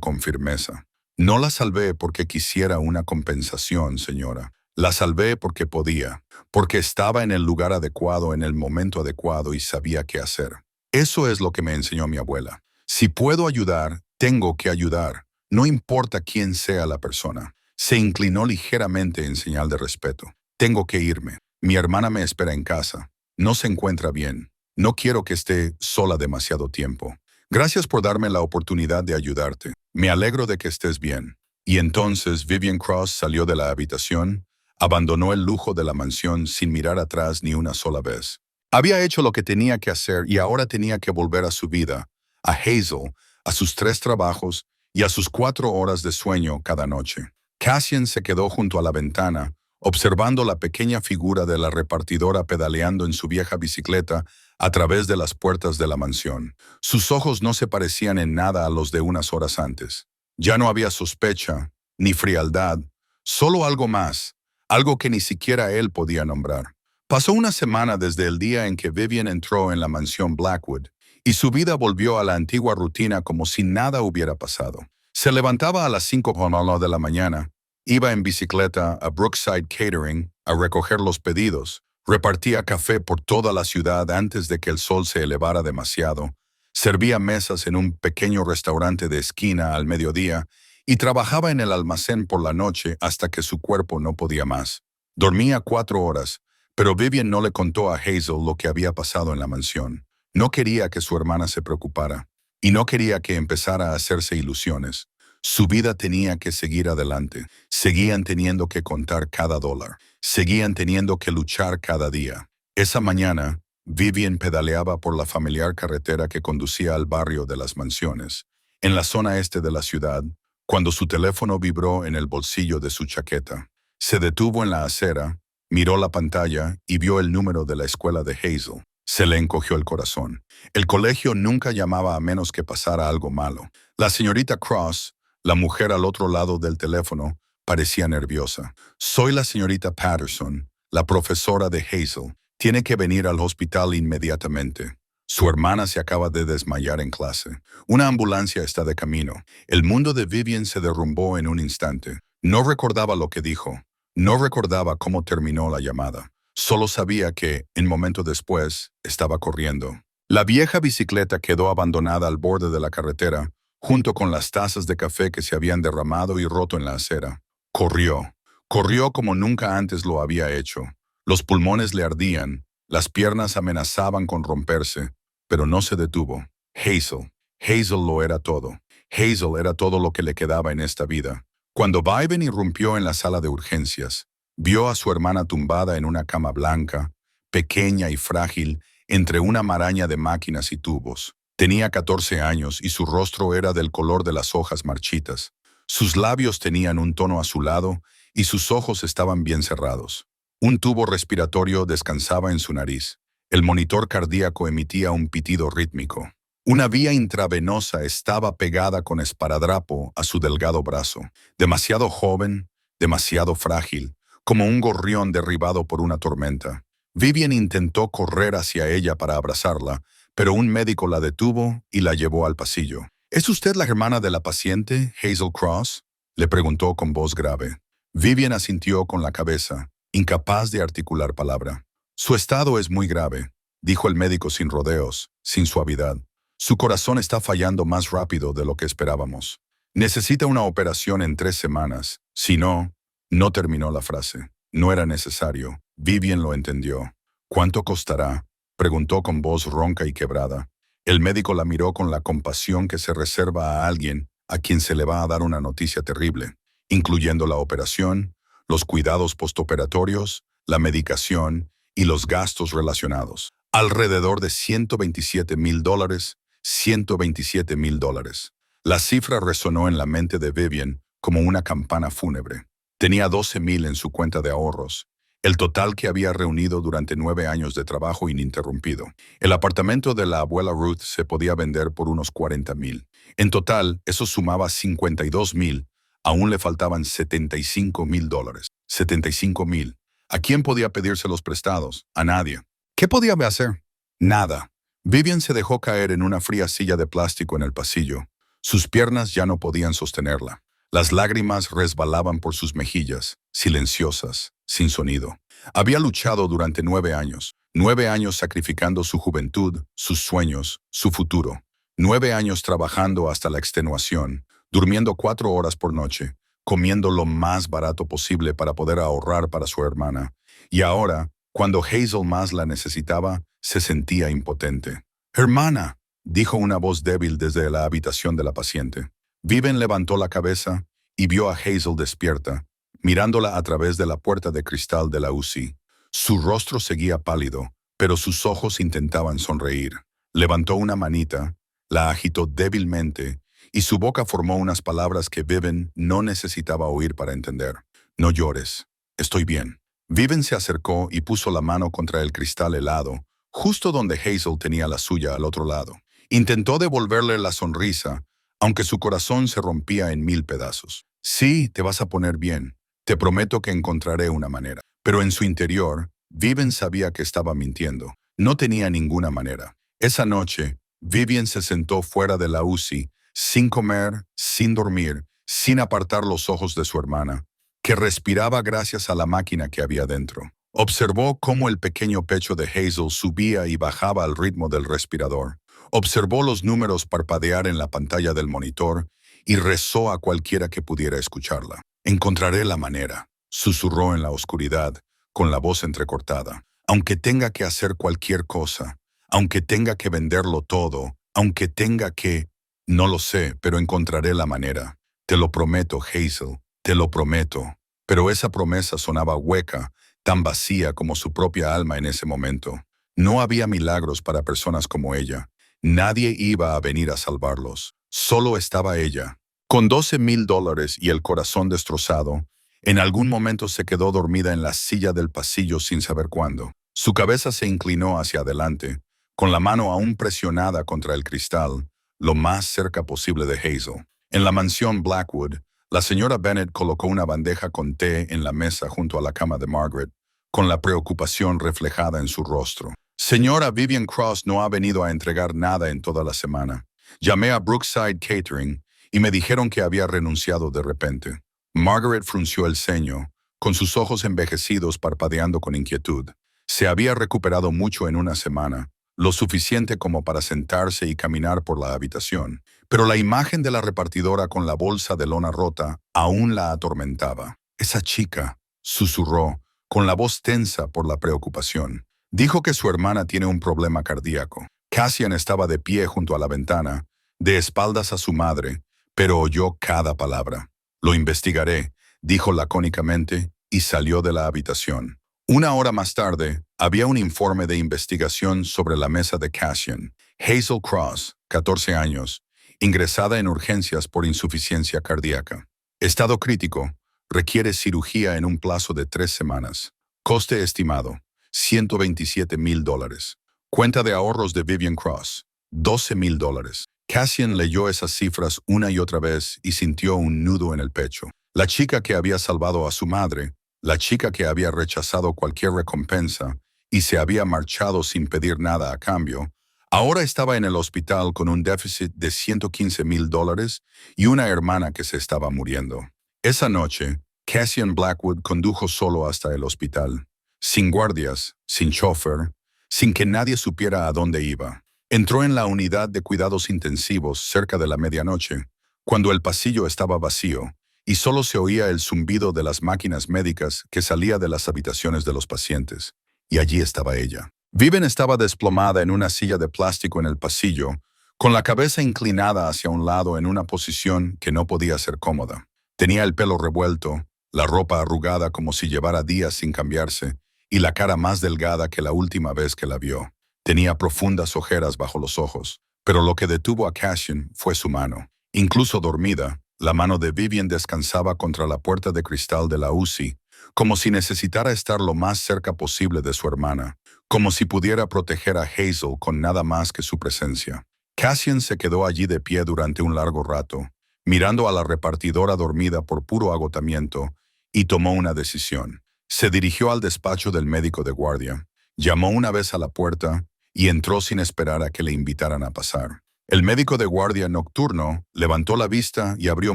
S1: con firmeza. «No la salvé porque quisiera una compensación, señora. La salvé porque podía, porque estaba en el lugar adecuado en el momento adecuado y sabía qué hacer. Eso es lo que me enseñó mi abuela. Si puedo ayudar, tengo que ayudar, no importa quién sea la persona». Se inclinó ligeramente en señal de respeto. «Tengo que irme. Mi hermana me espera en casa. No se encuentra bien. No quiero que esté sola demasiado tiempo. Gracias por darme la oportunidad de ayudarte. Me alegro de que estés bien». Y entonces Vivian Cross salió de la habitación, abandonó el lujo de la mansión sin mirar atrás ni una sola vez. Había hecho lo que tenía que hacer y ahora tenía que volver a su vida, a Hazel, a sus 3 trabajos y a sus 4 horas de sueño cada noche. Cassian se quedó junto a la ventana, observando la pequeña figura de la repartidora pedaleando en su vieja bicicleta a través de las puertas de la mansión. Sus ojos no se parecían en nada a los de unas horas antes. Ya no había sospecha, ni frialdad, solo algo más, algo que ni siquiera él podía nombrar. Pasó una semana desde el día en que Vivian entró en la mansión Blackwood, y su vida volvió a la antigua rutina como si nada hubiera pasado. Se levantaba a las 5 de la mañana, iba en bicicleta a Brookside Catering a recoger los pedidos, repartía café por toda la ciudad antes de que el sol se elevara demasiado, servía mesas en un pequeño restaurante de esquina al mediodía y trabajaba en el almacén por la noche hasta que su cuerpo no podía más. Dormía 4 horas, pero Vivian no le contó a Hazel lo que había pasado en la mansión. No quería que su hermana se preocupara, y no quería que empezara a hacerse ilusiones. Su vida tenía que seguir adelante. Seguían teniendo que contar cada dólar. Seguían teniendo que luchar cada día. Esa mañana, Vivian pedaleaba por la familiar carretera que conducía al barrio de las mansiones, en la zona este de la ciudad, cuando su teléfono vibró en el bolsillo de su chaqueta. Se detuvo en la acera, miró la pantalla y vio el número de la escuela de Hazel. Se le encogió el corazón. El colegio nunca llamaba a menos que pasara algo malo. La señorita Cross, la mujer al otro lado del teléfono, parecía nerviosa. «Soy la señorita Patterson, la profesora de Hazel. Tiene que venir al hospital inmediatamente. Su hermana se acaba de desmayar en clase. Una ambulancia está de camino». El mundo de Vivian se derrumbó en un instante. No recordaba lo que dijo. No recordaba cómo terminó la llamada. Solo sabía que, un momento después, estaba corriendo. La vieja bicicleta quedó abandonada al borde de la carretera, junto con las tazas de café que se habían derramado y roto en la acera. Corrió. Corrió como nunca antes lo había hecho. Los pulmones le ardían, las piernas amenazaban con romperse, pero no se detuvo. Hazel. Hazel lo era todo. Hazel era todo lo que le quedaba en esta vida. Cuando Viven irrumpió en la sala de urgencias, vio a su hermana tumbada en una cama blanca, pequeña y frágil, entre una maraña de máquinas y tubos. Tenía 14 años y su rostro era del color de las hojas marchitas. Sus labios tenían un tono azulado y sus ojos estaban bien cerrados. Un tubo respiratorio descansaba en su nariz. El monitor cardíaco emitía un pitido rítmico. Una vía intravenosa estaba pegada con esparadrapo a su delgado brazo. Demasiado joven, demasiado frágil, como un gorrión derribado por una tormenta. Vivian intentó correr hacia ella para abrazarla, pero un médico la detuvo y la llevó al pasillo. ¿Es usted la hermana de la paciente, Hazel Cross?, le preguntó con voz grave. Vivian asintió con la cabeza, incapaz de articular palabra. Su estado es muy grave, dijo el médico sin rodeos, sin suavidad. Su corazón está fallando más rápido de lo que esperábamos. Necesita una operación en 3 semanas. Si no, no terminó la frase. No era necesario. Vivian lo entendió. ¿Cuánto costará?, preguntó con voz ronca y quebrada. El médico la miró con la compasión que se reserva a alguien a quien se le va a dar una noticia terrible, incluyendo la operación, los cuidados postoperatorios, la medicación y los gastos relacionados. Alrededor de $127,000, $127,000. La cifra resonó en la mente de Vivian como una campana fúnebre. Tenía 12,000 en su cuenta de ahorros, el total que había reunido durante 9 años de trabajo ininterrumpido. El apartamento de la abuela Ruth se podía vender por unos 40,000. En total, eso sumaba 52,000. Aún le faltaban $75,000. 75,000. ¿A quién podía pedírselos prestados? A nadie. ¿Qué podía hacer? Nada. Vivian se dejó caer en una fría silla de plástico en el pasillo. Sus piernas ya no podían sostenerla. Las lágrimas resbalaban por sus mejillas, silenciosas, sin sonido. Había luchado durante 9 años. 9 años sacrificando su juventud, sus sueños, su futuro. 9 años trabajando hasta la extenuación, durmiendo 4 horas por noche, comiendo lo más barato posible para poder ahorrar para su hermana. Y ahora, cuando Hazel más la necesitaba, se sentía impotente. «Hermana», dijo una voz débil desde la habitación de la paciente. Vivian levantó la cabeza y vio a Hazel despierta, mirándola a través de la puerta de cristal de la UCI. Su rostro seguía pálido, pero sus ojos intentaban sonreír. Levantó una manita, la agitó débilmente, y su boca formó unas palabras que Vivian no necesitaba oír para entender. «No llores. Estoy bien». Vivian se acercó y puso la mano contra el cristal helado, justo donde Hazel tenía la suya al otro lado. Intentó devolverle la sonrisa, aunque su corazón se rompía en 1000 pedazos. «Sí, te vas a poner bien. Te prometo que encontraré una manera». Pero en su interior, Vivian sabía que estaba mintiendo. No tenía ninguna manera. Esa noche, Vivian se sentó fuera de la UCI, sin comer, sin dormir, sin apartar los ojos de su hermana, que respiraba gracias a la máquina que había dentro. Observó cómo el pequeño pecho de Hazel subía y bajaba al ritmo del respirador. Observó los números parpadear en la pantalla del monitor y rezó a cualquiera que pudiera escucharla. «Encontraré la manera», susurró en la oscuridad, con la voz entrecortada. «Aunque tenga que hacer cualquier cosa, aunque tenga que venderlo todo, aunque tenga que... No lo sé, pero encontraré la manera. Te lo prometo, Hazel, te lo prometo». Pero esa promesa sonaba hueca, tan vacía como su propia alma en ese momento. No había milagros para personas como ella. Nadie iba a venir a salvarlos. Solo estaba ella. Con $12,000 y el corazón destrozado, en algún momento se quedó dormida en la silla del pasillo sin saber cuándo. Su cabeza se inclinó hacia adelante, con la mano aún presionada contra el cristal, lo más cerca posible de Hazel. En la mansión Blackwood, la señora Bennett colocó una bandeja con té en la mesa junto a la cama de Margaret, con la preocupación reflejada en su rostro. «Señora Vivian Cross no ha venido a entregar nada en toda la semana. Llamé a Brookside Catering y me dijeron que había renunciado de repente». Margaret frunció el ceño, con sus ojos envejecidos parpadeando con inquietud. Se había recuperado mucho en una semana, lo suficiente como para sentarse y caminar por la habitación, pero la imagen de la repartidora con la bolsa de lona rota aún la atormentaba. «Esa chica», susurró, con la voz tensa por la preocupación. Dijo que su hermana tiene un problema cardíaco. Cassian estaba de pie junto a la ventana, de espaldas a su madre, pero oyó cada palabra. Lo investigaré, dijo lacónicamente, y salió de la habitación. Una hora más tarde, había un informe de investigación sobre la mesa de Cassian. Hazel Cross, 14 años, ingresada en urgencias por insuficiencia cardíaca. Estado crítico, requiere cirugía en un plazo de 3 semanas. Coste estimado, $127,000. Cuenta de ahorros de Vivian Cross, $12,000. Cassian leyó esas cifras una y otra vez y sintió un nudo en el pecho. La chica que había salvado a su madre, la chica que había rechazado cualquier recompensa y se había marchado sin pedir nada a cambio, ahora estaba en el hospital con un déficit de $115,000 y una hermana que se estaba muriendo. Esa noche, Cassian Blackwood condujo solo hasta el hospital, sin guardias, sin chofer, sin que nadie supiera a dónde iba. Entró en la unidad de cuidados intensivos cerca de la medianoche, cuando el pasillo estaba vacío y solo se oía el zumbido de las máquinas médicas que salía de las habitaciones de los pacientes. Y allí estaba ella. Vivian estaba desplomada en una silla de plástico en el pasillo, con la cabeza inclinada hacia un lado en una posición que no podía ser cómoda. Tenía el pelo revuelto, la ropa arrugada como si llevara días sin cambiarse, y la cara más delgada que la última vez que la vio. Tenía profundas ojeras bajo los ojos, pero lo que detuvo a Cassian fue su mano. Incluso dormida, la mano de Vivian descansaba contra la puerta de cristal de la UCI, como si necesitara estar lo más cerca posible de su hermana, como si pudiera proteger a Hazel con nada más que su presencia. Cassian se quedó allí de pie durante un largo rato, mirando a la repartidora dormida por puro agotamiento, y tomó una decisión. Se dirigió al despacho del médico de guardia, llamó una vez a la puerta y entró sin esperar a que le invitaran a pasar. El médico de guardia nocturno levantó la vista y abrió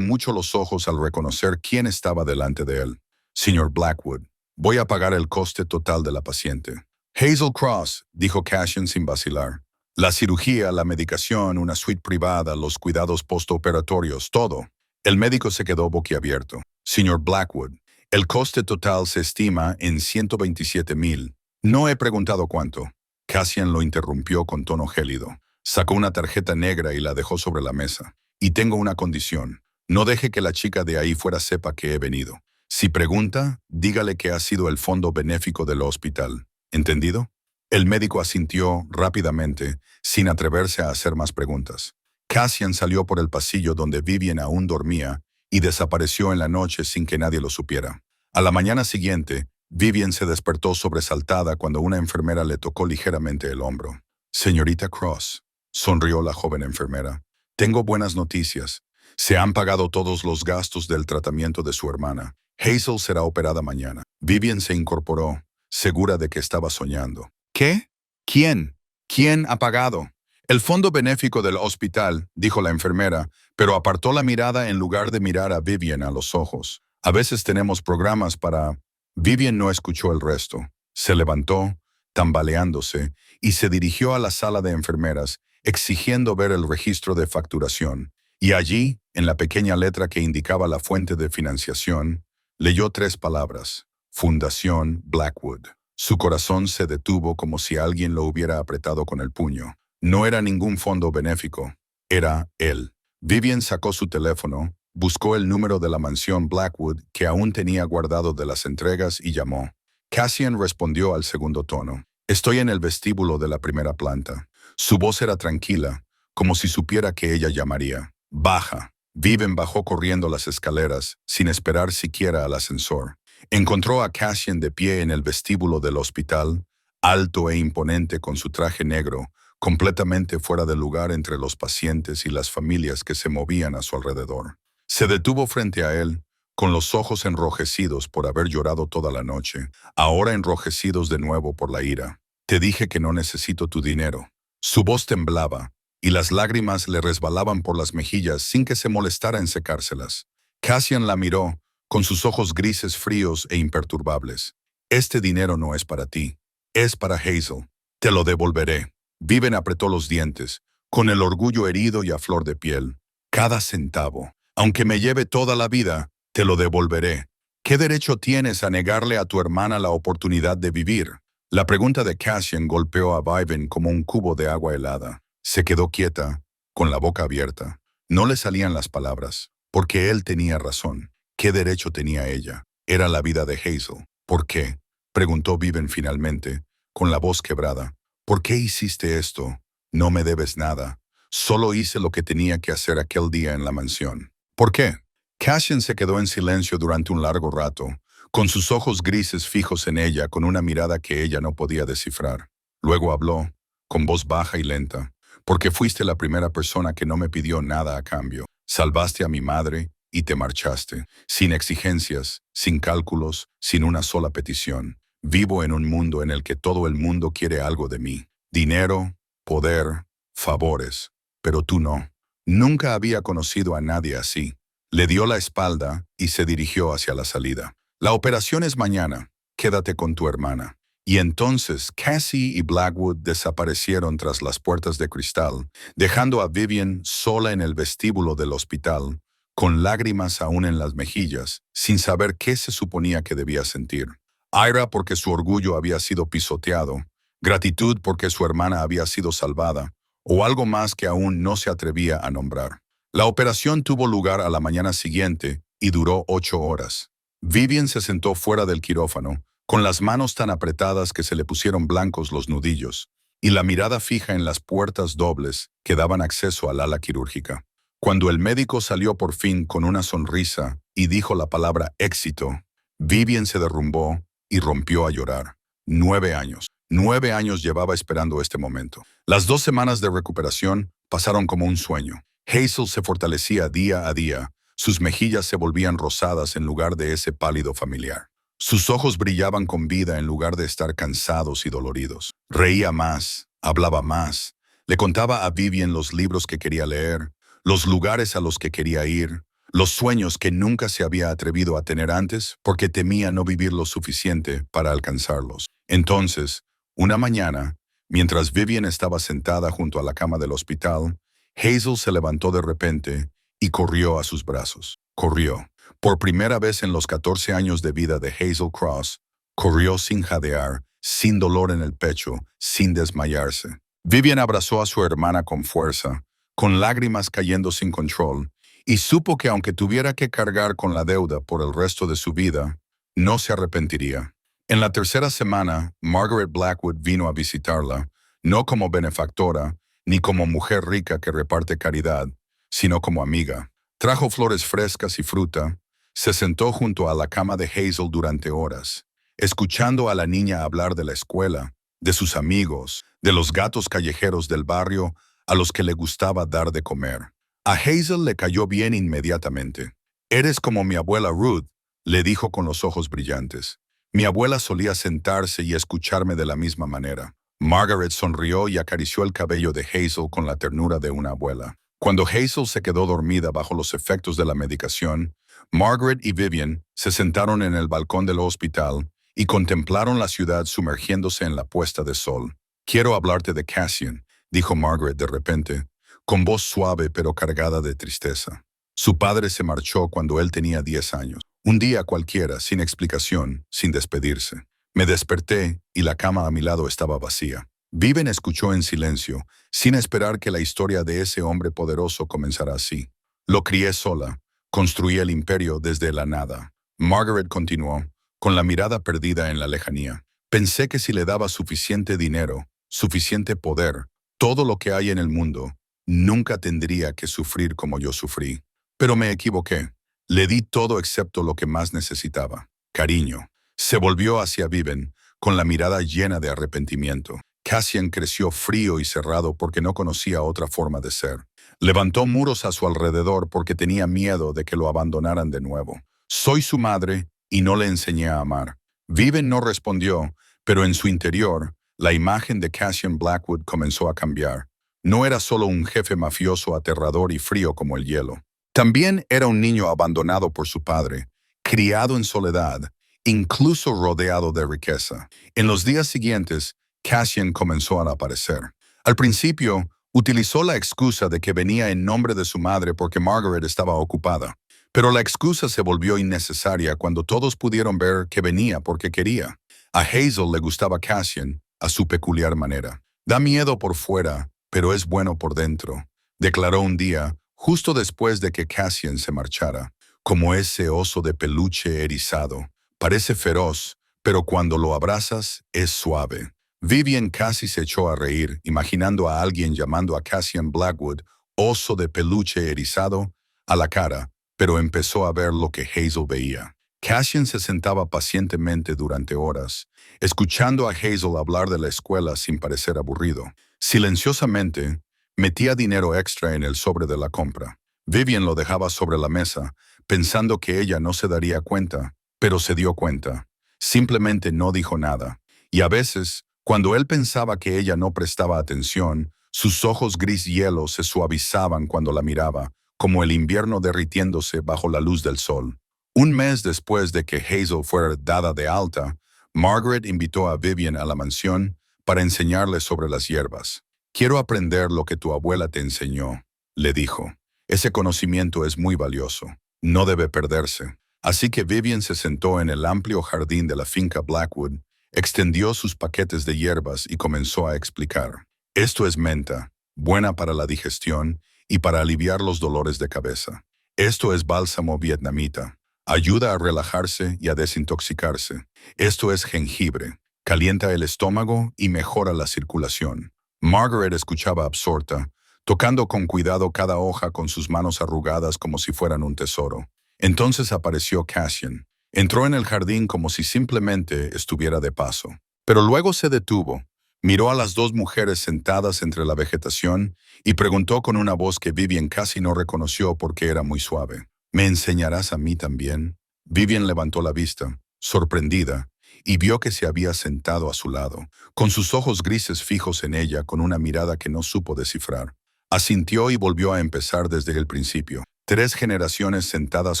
S1: mucho los ojos al reconocer quién estaba delante de él. Señor Blackwood, voy a pagar el coste total de la paciente. Hazel Cross, dijo Cassian sin vacilar. La cirugía, la medicación, una suite privada, los cuidados postoperatorios, todo. El médico se quedó boquiabierto. Señor Blackwood, el coste total se estima en $127,000. No he preguntado cuánto. Cassian lo interrumpió con tono gélido. Sacó una tarjeta negra y la dejó sobre la mesa. Y tengo una condición. No deje que la chica de ahí fuera sepa que he venido. Si pregunta, dígale que ha sido el fondo benéfico del hospital. ¿Entendido? El médico asintió rápidamente, sin atreverse a hacer más preguntas. Cassian salió por el pasillo donde Vivian aún dormía y desapareció en la noche sin que nadie lo supiera. A la mañana siguiente, Vivian se despertó sobresaltada cuando una enfermera le tocó ligeramente el hombro. Señorita Cross, sonrió la joven enfermera. Tengo buenas noticias. Se han pagado todos los gastos del tratamiento de su hermana. Hazel será operada mañana. Vivian se incorporó, segura de que estaba soñando. ¿Qué? ¿Quién? ¿Quién ha pagado? El fondo benéfico del hospital, dijo la enfermera, pero apartó la mirada en lugar de mirar a Vivian a los ojos. A veces tenemos programas para... Vivian no escuchó el resto. Se levantó, tambaleándose, y se dirigió a la sala de enfermeras, exigiendo ver el registro de facturación. Y allí, en la pequeña letra que indicaba la fuente de financiación, leyó 3 palabras: Fundación Blackwood. Su corazón se detuvo como si alguien lo hubiera apretado con el puño. No era ningún fondo benéfico, era él. Vivian sacó su teléfono, buscó el número de la mansión Blackwood que aún tenía guardado de las entregas y llamó. Cassian respondió al segundo tono. Estoy en el vestíbulo de la primera planta. Su voz era tranquila, como si supiera que ella llamaría. Baja. Vivian bajó corriendo las escaleras, sin esperar siquiera al ascensor. Encontró a Cassian de pie en el vestíbulo del hospital, alto e imponente con su traje negro, completamente fuera de lugar entre los pacientes y las familias que se movían a su alrededor. Se detuvo frente a él, con los ojos enrojecidos por haber llorado toda la noche, ahora enrojecidos de nuevo por la ira. Te dije que no necesito tu dinero. Su voz temblaba, y las lágrimas le resbalaban por las mejillas sin que se molestara en secárselas. Cassian la miró, con sus ojos grises fríos e imperturbables. Este dinero no es para ti, es para Hazel. Te lo devolveré. Vivian apretó los dientes, con el orgullo herido y a flor de piel. Cada centavo, aunque me lleve toda la vida, te lo devolveré. ¿Qué derecho tienes a negarle a tu hermana la oportunidad de vivir? La pregunta de Cassian golpeó a Vivian como un cubo de agua helada. Se quedó quieta, con la boca abierta. No le salían las palabras, porque él tenía razón. ¿Qué derecho tenía ella? Era la vida de Hazel. ¿Por qué? Preguntó Vivian finalmente, con la voz quebrada. ¿Por qué hiciste esto? No me debes nada. Solo hice lo que tenía que hacer aquel día en la mansión. ¿Por qué? Cassian se quedó en silencio durante un largo rato, con sus ojos grises fijos en ella con una mirada que ella no podía descifrar. Luego habló, con voz baja y lenta, porque fuiste la primera persona que no me pidió nada a cambio. Salvaste a mi madre y te marchaste, sin exigencias, sin cálculos, sin una sola petición. Vivo en un mundo en el que todo el mundo quiere algo de mí. Dinero, poder, favores. Pero tú no. Nunca había conocido a nadie así. Le dio la espalda y se dirigió hacia la salida. La operación es mañana. Quédate con tu hermana. Y entonces Cassie y Blackwood desaparecieron tras las puertas de cristal, dejando a Vivian sola en el vestíbulo del hospital, con lágrimas aún en las mejillas, sin saber qué se suponía que debía sentir. Ira porque su orgullo había sido pisoteado, gratitud porque su hermana había sido salvada, o algo más que aún no se atrevía a nombrar. La operación tuvo lugar a la mañana siguiente y duró 8 horas. Vivian se sentó fuera del quirófano, con las manos tan apretadas que se le pusieron blancos los nudillos, y la mirada fija en las puertas dobles que daban acceso al ala quirúrgica. Cuando el médico salió por fin con una sonrisa y dijo la palabra éxito, Vivian se derrumbó y rompió a llorar. 9 años. 9 años llevaba esperando este momento. Las 2 semanas de recuperación pasaron como un sueño. Hazel se fortalecía día a día. Sus mejillas se volvían rosadas en lugar de ese pálido familiar. Sus ojos brillaban con vida en lugar de estar cansados y doloridos. Reía más, hablaba más. Le contaba a Vivian los libros que quería leer, los lugares a los que quería ir, los sueños que nunca se había atrevido a tener antes porque temía no vivir lo suficiente para alcanzarlos. Entonces, una mañana, mientras Vivian estaba sentada junto a la cama del hospital, Hazel se levantó de repente y corrió a sus brazos. Corrió. Por primera vez en los 14 años de vida de Hazel Cross, corrió sin jadear, sin dolor en el pecho, sin desmayarse. Vivian abrazó a su hermana con fuerza, con lágrimas cayendo sin control, y supo que aunque tuviera que cargar con la deuda por el resto de su vida, no se arrepentiría. En la tercera semana, Margaret Blackwood vino a visitarla, no como benefactora, ni como mujer rica que reparte caridad, sino como amiga. Trajo flores frescas y fruta, se sentó junto a la cama de Hazel durante horas, escuchando a la niña hablar de la escuela, de sus amigos, de los gatos callejeros del barrio a los que le gustaba dar de comer. A Hazel le cayó bien inmediatamente. «Eres como mi abuela Ruth», le dijo con los ojos brillantes. Mi abuela solía sentarse y escucharme de la misma manera. Margaret sonrió y acarició el cabello de Hazel con la ternura de una abuela. Cuando Hazel se quedó dormida bajo los efectos de la medicación, Margaret y Vivian se sentaron en el balcón del hospital y contemplaron la ciudad sumergiéndose en la puesta de sol. «Quiero hablarte de Cassian», dijo Margaret de repente, con voz suave pero cargada de tristeza. Su padre se marchó cuando él tenía 10 años. Un día cualquiera, sin explicación, sin despedirse. Me desperté y la cama a mi lado estaba vacía. Vivian escuchó en silencio, sin esperar que la historia de ese hombre poderoso comenzara así. Lo crié sola, construí el imperio desde la nada. Margaret continuó, con la mirada perdida en la lejanía. Pensé que si le daba suficiente dinero, suficiente poder, todo lo que hay en el mundo, nunca tendría que sufrir como yo sufrí. Pero me equivoqué. Le di todo excepto lo que más necesitaba, cariño. Se volvió hacia Vivian, con la mirada llena de arrepentimiento. Cassian creció frío y cerrado porque no conocía otra forma de ser. Levantó muros a su alrededor porque tenía miedo de que lo abandonaran de nuevo. Soy su madre y no le enseñé a amar. Vivian no respondió, pero en su interior, la imagen de Cassian Blackwood comenzó a cambiar. No era solo un jefe mafioso aterrador y frío como el hielo. También era un niño abandonado por su padre, criado en soledad, incluso rodeado de riqueza. En los días siguientes, Cassian comenzó a aparecer. Al principio, utilizó la excusa de que venía en nombre de su madre porque Margaret estaba ocupada. Pero la excusa se volvió innecesaria cuando todos pudieron ver que venía porque quería. A Hazel le gustaba Cassian, a su peculiar manera. Da miedo por fuera, pero es bueno por dentro, declaró un día, justo después de que Cassian se marchara. Como ese oso de peluche erizado. Parece feroz, pero cuando lo abrazas es suave. Vivian casi se echó a reír, imaginando a alguien llamando a Cassian Blackwood oso de peluche erizado a la cara, pero empezó a ver lo que Hazel veía. Cassian se sentaba pacientemente durante horas, escuchando a Hazel hablar de la escuela sin parecer aburrido. Silenciosamente, metía dinero extra en el sobre de la compra. Vivian lo dejaba sobre la mesa, pensando que ella no se daría cuenta, pero se dio cuenta. Simplemente no dijo nada. Y a veces, cuando él pensaba que ella no prestaba atención, sus ojos gris hielo se suavizaban cuando la miraba, como el invierno derritiéndose bajo la luz del sol. Un mes después de que Hazel fuera dada de alta, Margaret invitó a Vivian a la mansión para enseñarle sobre las hierbas. «Quiero aprender lo que tu abuela te enseñó», le dijo. «Ese conocimiento es muy valioso. No debe perderse». Así que Vivian se sentó en el amplio jardín de la finca Blackwood, extendió sus paquetes de hierbas y comenzó a explicar. «Esto es menta, buena para la digestión y para aliviar los dolores de cabeza. Esto es bálsamo vietnamita. Ayuda a relajarse y a desintoxicarse. Esto es jengibre. Calienta el estómago y mejora la circulación». Margaret escuchaba absorta, tocando con cuidado cada hoja con sus manos arrugadas como si fueran un tesoro. Entonces apareció Cassian. Entró en el jardín como si simplemente estuviera de paso. Pero luego se detuvo, miró a las dos mujeres sentadas entre la vegetación y preguntó con una voz que Vivian casi no reconoció porque era muy suave. «¿Me enseñarás a mí también?» Vivian levantó la vista, sorprendida, y vio que se había sentado a su lado, con sus ojos grises fijos en ella con una mirada que no supo descifrar. Asintió y volvió a empezar desde el principio. 3 generaciones sentadas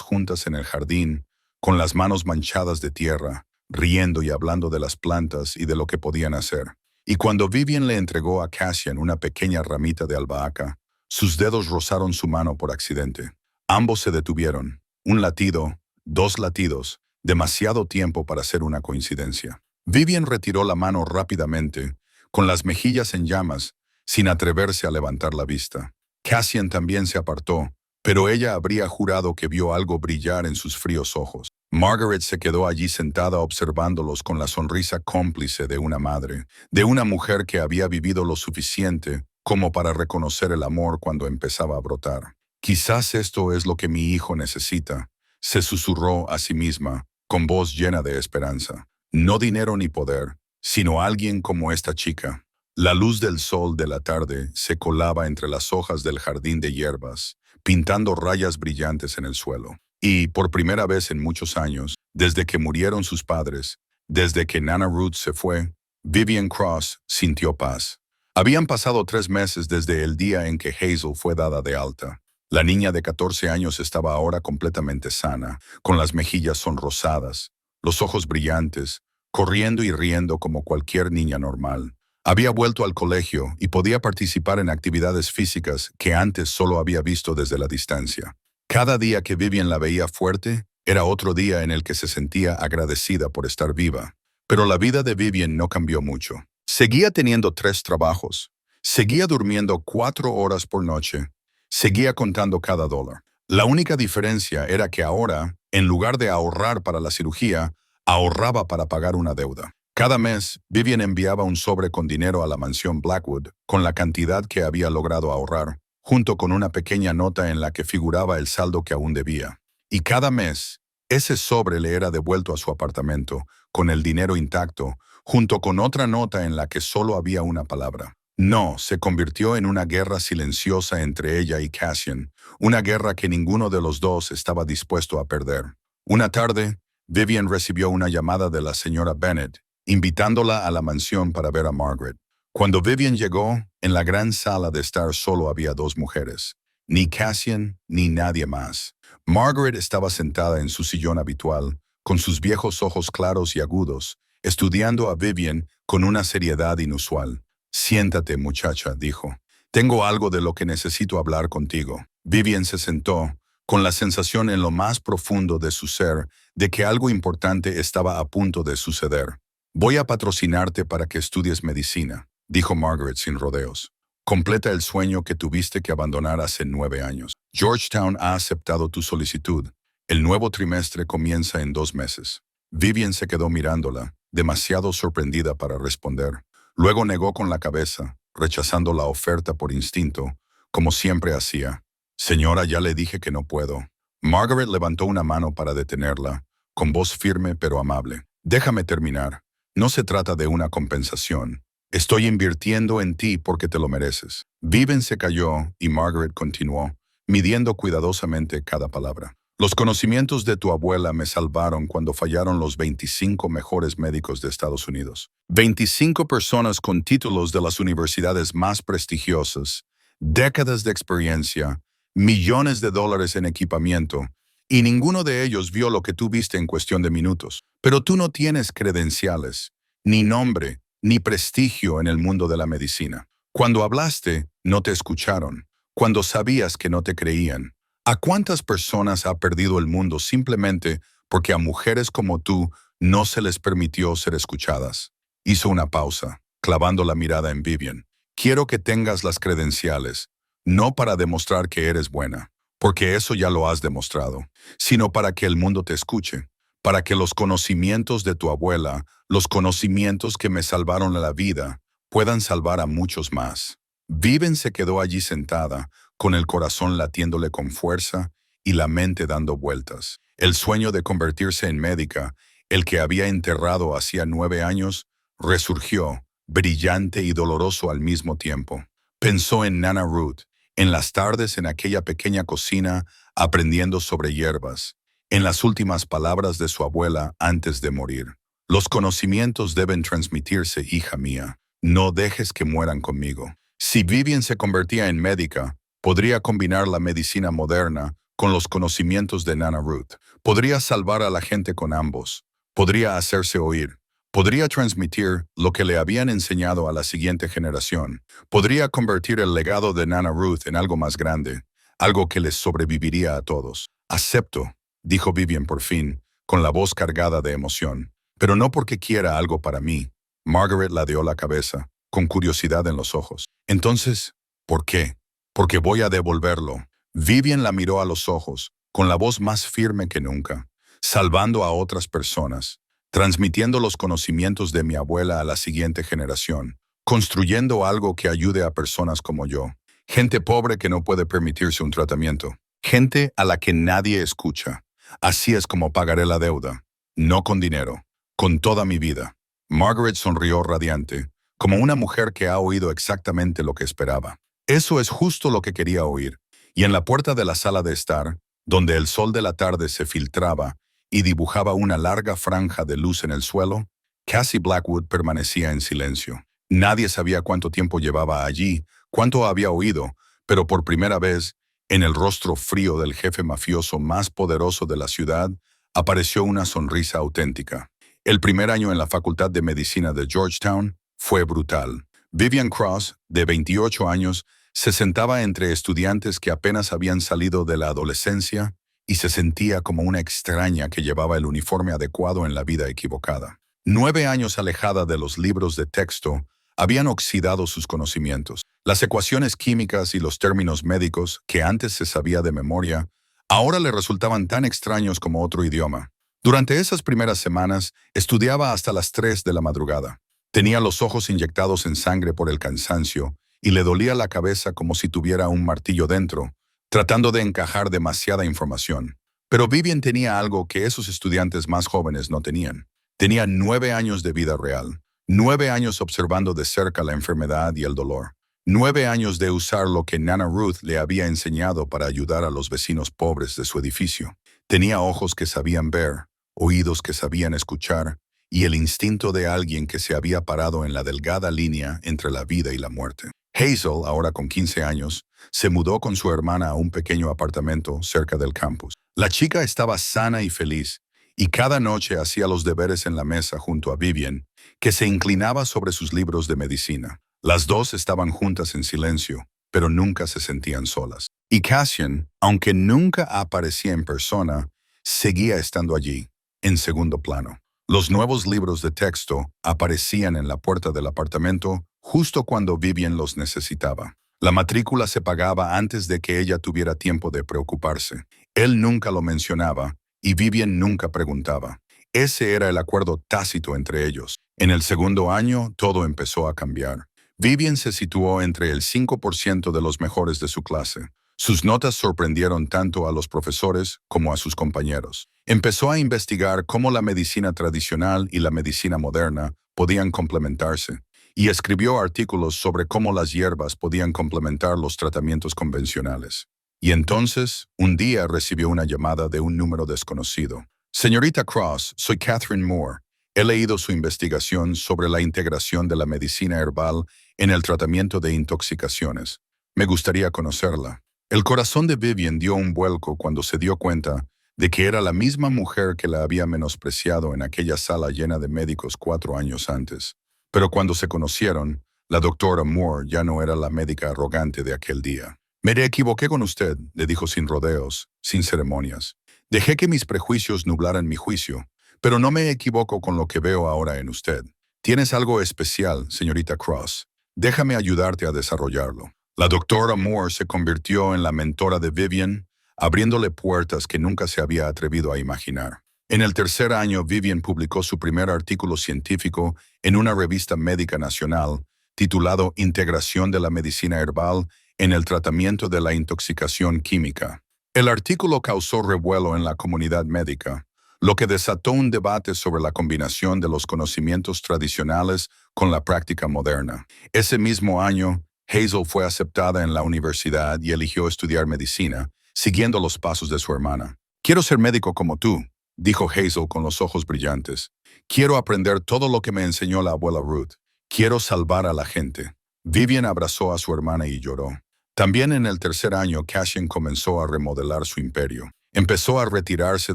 S1: juntas en el jardín, con las manos manchadas de tierra, riendo y hablando de las plantas y de lo que podían hacer. Y cuando Vivian le entregó a Cassian una pequeña ramita de albahaca, sus dedos rozaron su mano por accidente. Ambos se detuvieron. Un latido, 2 latidos, demasiado tiempo para ser una coincidencia. Vivian retiró la mano rápidamente, con las mejillas en llamas, sin atreverse a levantar la vista. Cassian también se apartó, pero ella habría jurado que vio algo brillar en sus fríos ojos. Margaret se quedó allí sentada observándolos con la sonrisa cómplice de una madre, de una mujer que había vivido lo suficiente como para reconocer el amor cuando empezaba a brotar. «Quizás esto es lo que mi hijo necesita», se susurró a sí misma, con voz llena de esperanza. «No dinero ni poder, sino alguien como esta chica». La luz del sol de la tarde se colaba entre las hojas del jardín de hierbas, pintando rayas brillantes en el suelo. Y, por primera vez en muchos años, desde que murieron sus padres, desde que Nana Ruth se fue, Vivian Cross sintió paz. Habían pasado 3 meses desde el día en que Hazel fue dada de alta. La niña de 14 años estaba ahora completamente sana, con las mejillas sonrosadas, los ojos brillantes, corriendo y riendo como cualquier niña normal. Había vuelto al colegio y podía participar en actividades físicas que antes solo había visto desde la distancia. Cada día que Vivian la veía fuerte, era otro día en el que se sentía agradecida por estar viva. Pero la vida de Vivian no cambió mucho. Seguía teniendo 3 trabajos. Seguía durmiendo 4 horas por noche. Seguía contando cada dólar. La única diferencia era que ahora, en lugar de ahorrar para la cirugía, ahorraba para pagar una deuda. Cada mes, Vivian enviaba un sobre con dinero a la mansión Blackwood, con la cantidad que había logrado ahorrar, junto con una pequeña nota en la que figuraba el saldo que aún debía. Y cada mes, ese sobre le era devuelto a su apartamento, con el dinero intacto, junto con otra nota en la que solo había una palabra. No, se convirtió en una guerra silenciosa entre ella y Cassian, una guerra que ninguno de los dos estaba dispuesto a perder. Una tarde, Vivian recibió una llamada de la señora Bennet, invitándola a la mansión para ver a Margaret. Cuando Vivian llegó, en la gran sala de estar solo había 2 mujeres, ni Cassian ni nadie más. Margaret estaba sentada en su sillón habitual, con sus viejos ojos claros y agudos, estudiando a Vivian con una seriedad inusual. «Siéntate, muchacha», dijo. «Tengo algo de lo que necesito hablar contigo». Vivian se sentó, con la sensación en lo más profundo de su ser de que algo importante estaba a punto de suceder. Voy a patrocinarte para que estudies medicina, dijo Margaret sin rodeos. Completa el sueño que tuviste que abandonar hace 9 años. Georgetown ha aceptado tu solicitud. El nuevo trimestre comienza en 2 meses. Vivian se quedó mirándola, demasiado sorprendida para responder. Luego negó con la cabeza, rechazando la oferta por instinto, como siempre hacía. Señora, ya le dije que no puedo. Margaret levantó una mano para detenerla, con voz firme pero amable. Déjame terminar. No se trata de una compensación. Estoy invirtiendo en ti porque te lo mereces. Vivian se calló y Margaret continuó, midiendo cuidadosamente cada palabra. Los conocimientos de tu abuela me salvaron cuando fallaron los 25 mejores médicos de Estados Unidos. 25 personas con títulos de las universidades más prestigiosas, décadas de experiencia, millones de dólares en equipamiento, y ninguno de ellos vio lo que tú viste en cuestión de minutos. Pero tú no tienes credenciales, ni nombre, ni prestigio en el mundo de la medicina. Cuando hablaste, no te escucharon. Cuando sabías que no te creían. ¿A cuántas personas ha perdido el mundo simplemente porque a mujeres como tú no se les permitió ser escuchadas? Hizo una pausa, clavando la mirada en Vivian. Quiero que tengas las credenciales, no para demostrar que eres buena, porque eso ya lo has demostrado, sino para que el mundo te escuche, para que los conocimientos de tu abuela, los conocimientos que me salvaron la vida, puedan salvar a muchos más. Vivian se quedó allí sentada, con el corazón latiéndole con fuerza y la mente dando vueltas. El sueño de convertirse en médica, el que había enterrado hacía 9 años, resurgió, brillante y doloroso al mismo tiempo. Pensó en Nana Ruth, en las tardes en aquella pequeña cocina aprendiendo sobre hierbas, en las últimas palabras de su abuela antes de morir. Los conocimientos deben transmitirse, hija mía. No dejes que mueran conmigo. Si Vivian se convertía en médica, podría combinar la medicina moderna con los conocimientos de Nana Ruth. Podría salvar a la gente con ambos. Podría hacerse oír. Podría transmitir lo que le habían enseñado a la siguiente generación. Podría convertir el legado de Nana Ruth en algo más grande, algo que les sobreviviría a todos. Acepto, dijo Vivian por fin, con la voz cargada de emoción. Pero no porque quiera algo para mí. Margaret ladeó la cabeza, con curiosidad en los ojos. Entonces, ¿por qué? Porque voy a devolverlo. Vivian la miró a los ojos, con la voz más firme que nunca, salvando a otras personas, transmitiendo los conocimientos de mi abuela a la siguiente generación, construyendo algo que ayude a personas como yo. Gente pobre que no puede permitirse un tratamiento. Gente a la que nadie escucha. Así es como pagaré la deuda. No con dinero, con toda mi vida. Margaret sonrió radiante, como una mujer que ha oído exactamente lo que esperaba. Eso es justo lo que quería oír. Y en la puerta de la sala de estar, donde el sol de la tarde se filtraba y dibujaba una larga franja de luz en el suelo, Cassie Blackwood permanecía en silencio. Nadie sabía cuánto tiempo llevaba allí, cuánto había oído, pero por primera vez, en el rostro frío del jefe mafioso más poderoso de la ciudad, apareció una sonrisa auténtica. El primer año en la Facultad de Medicina de Georgetown fue brutal. Vivian Cross, de 28 años, se sentaba entre estudiantes que apenas habían salido de la adolescencia y se sentía como una extraña que llevaba el uniforme adecuado en la vida equivocada. 9 años alejada de los libros de texto, habían oxidado sus conocimientos. Las ecuaciones químicas y los términos médicos, que antes se sabía de memoria, ahora le resultaban tan extraños como otro idioma. Durante esas primeras semanas, estudiaba hasta las 3 de la madrugada. Tenía los ojos inyectados en sangre por el cansancio y le dolía la cabeza como si tuviera un martillo dentro, tratando de encajar demasiada información. Pero Vivian tenía algo que esos estudiantes más jóvenes no tenían. Tenía 9 años de vida real, 9 años observando de cerca la enfermedad y el dolor, 9 años de usar lo que Nana Ruth le había enseñado para ayudar a los vecinos pobres de su edificio. Tenía ojos que sabían ver, oídos que sabían escuchar, y el instinto de alguien que se había parado en la delgada línea entre la vida y la muerte. Hazel, ahora con 15 años, se mudó con su hermana a un pequeño apartamento cerca del campus. La chica estaba sana y feliz, y cada noche hacía los deberes en la mesa junto a Vivian, que se inclinaba sobre sus libros de medicina. Las dos estaban juntas en silencio, pero nunca se sentían solas. Y Cassian, aunque nunca aparecía en persona, seguía estando allí, en segundo plano. Los nuevos libros de texto aparecían en la puerta del apartamento justo cuando Vivian los necesitaba. La matrícula se pagaba antes de que ella tuviera tiempo de preocuparse. Él nunca lo mencionaba y Vivian nunca preguntaba. Ese era el acuerdo tácito entre ellos. En el segundo año, todo empezó a cambiar. Vivian se situó entre el 5% de los mejores de su clase. Sus notas sorprendieron tanto a los profesores como a sus compañeros. Empezó a investigar cómo la medicina tradicional y la medicina moderna podían complementarse, y escribió artículos sobre cómo las hierbas podían complementar los tratamientos convencionales. Y entonces, un día recibió una llamada de un número desconocido. Señorita Cross, soy Catherine Moore. He leído su investigación sobre la integración de la medicina herbal en el tratamiento de intoxicaciones. Me gustaría conocerla. El corazón de Vivian dio un vuelco cuando se dio cuenta de que era la misma mujer que la había menospreciado en aquella sala llena de médicos 4 años antes. Pero cuando se conocieron, la doctora Moore ya no era la médica arrogante de aquel día. Me equivoqué con usted, le dijo sin rodeos, sin ceremonias. Dejé que mis prejuicios nublaran mi juicio, pero no me equivoco con lo que veo ahora en usted. Tienes algo especial, señorita Cross. Déjame ayudarte a desarrollarlo. La doctora Moore se convirtió en la mentora de Vivian, abriéndole puertas que nunca se había atrevido a imaginar. En el tercer año, Vivian publicó su primer artículo científico en una revista médica nacional, titulado Integración de la medicina herbal en el tratamiento de la intoxicación química. El artículo causó revuelo en la comunidad médica, lo que desató un debate sobre la combinación de los conocimientos tradicionales con la práctica moderna. Ese mismo año, Hazel fue aceptada en la universidad y eligió estudiar medicina, siguiendo los pasos de su hermana. Quiero ser médico como tú, dijo Hazel con los ojos brillantes. Quiero aprender todo lo que me enseñó la abuela Ruth. Quiero salvar a la gente. Vivian abrazó a su hermana y lloró. También en el tercer año, Cassian comenzó a remodelar su imperio. Empezó a retirarse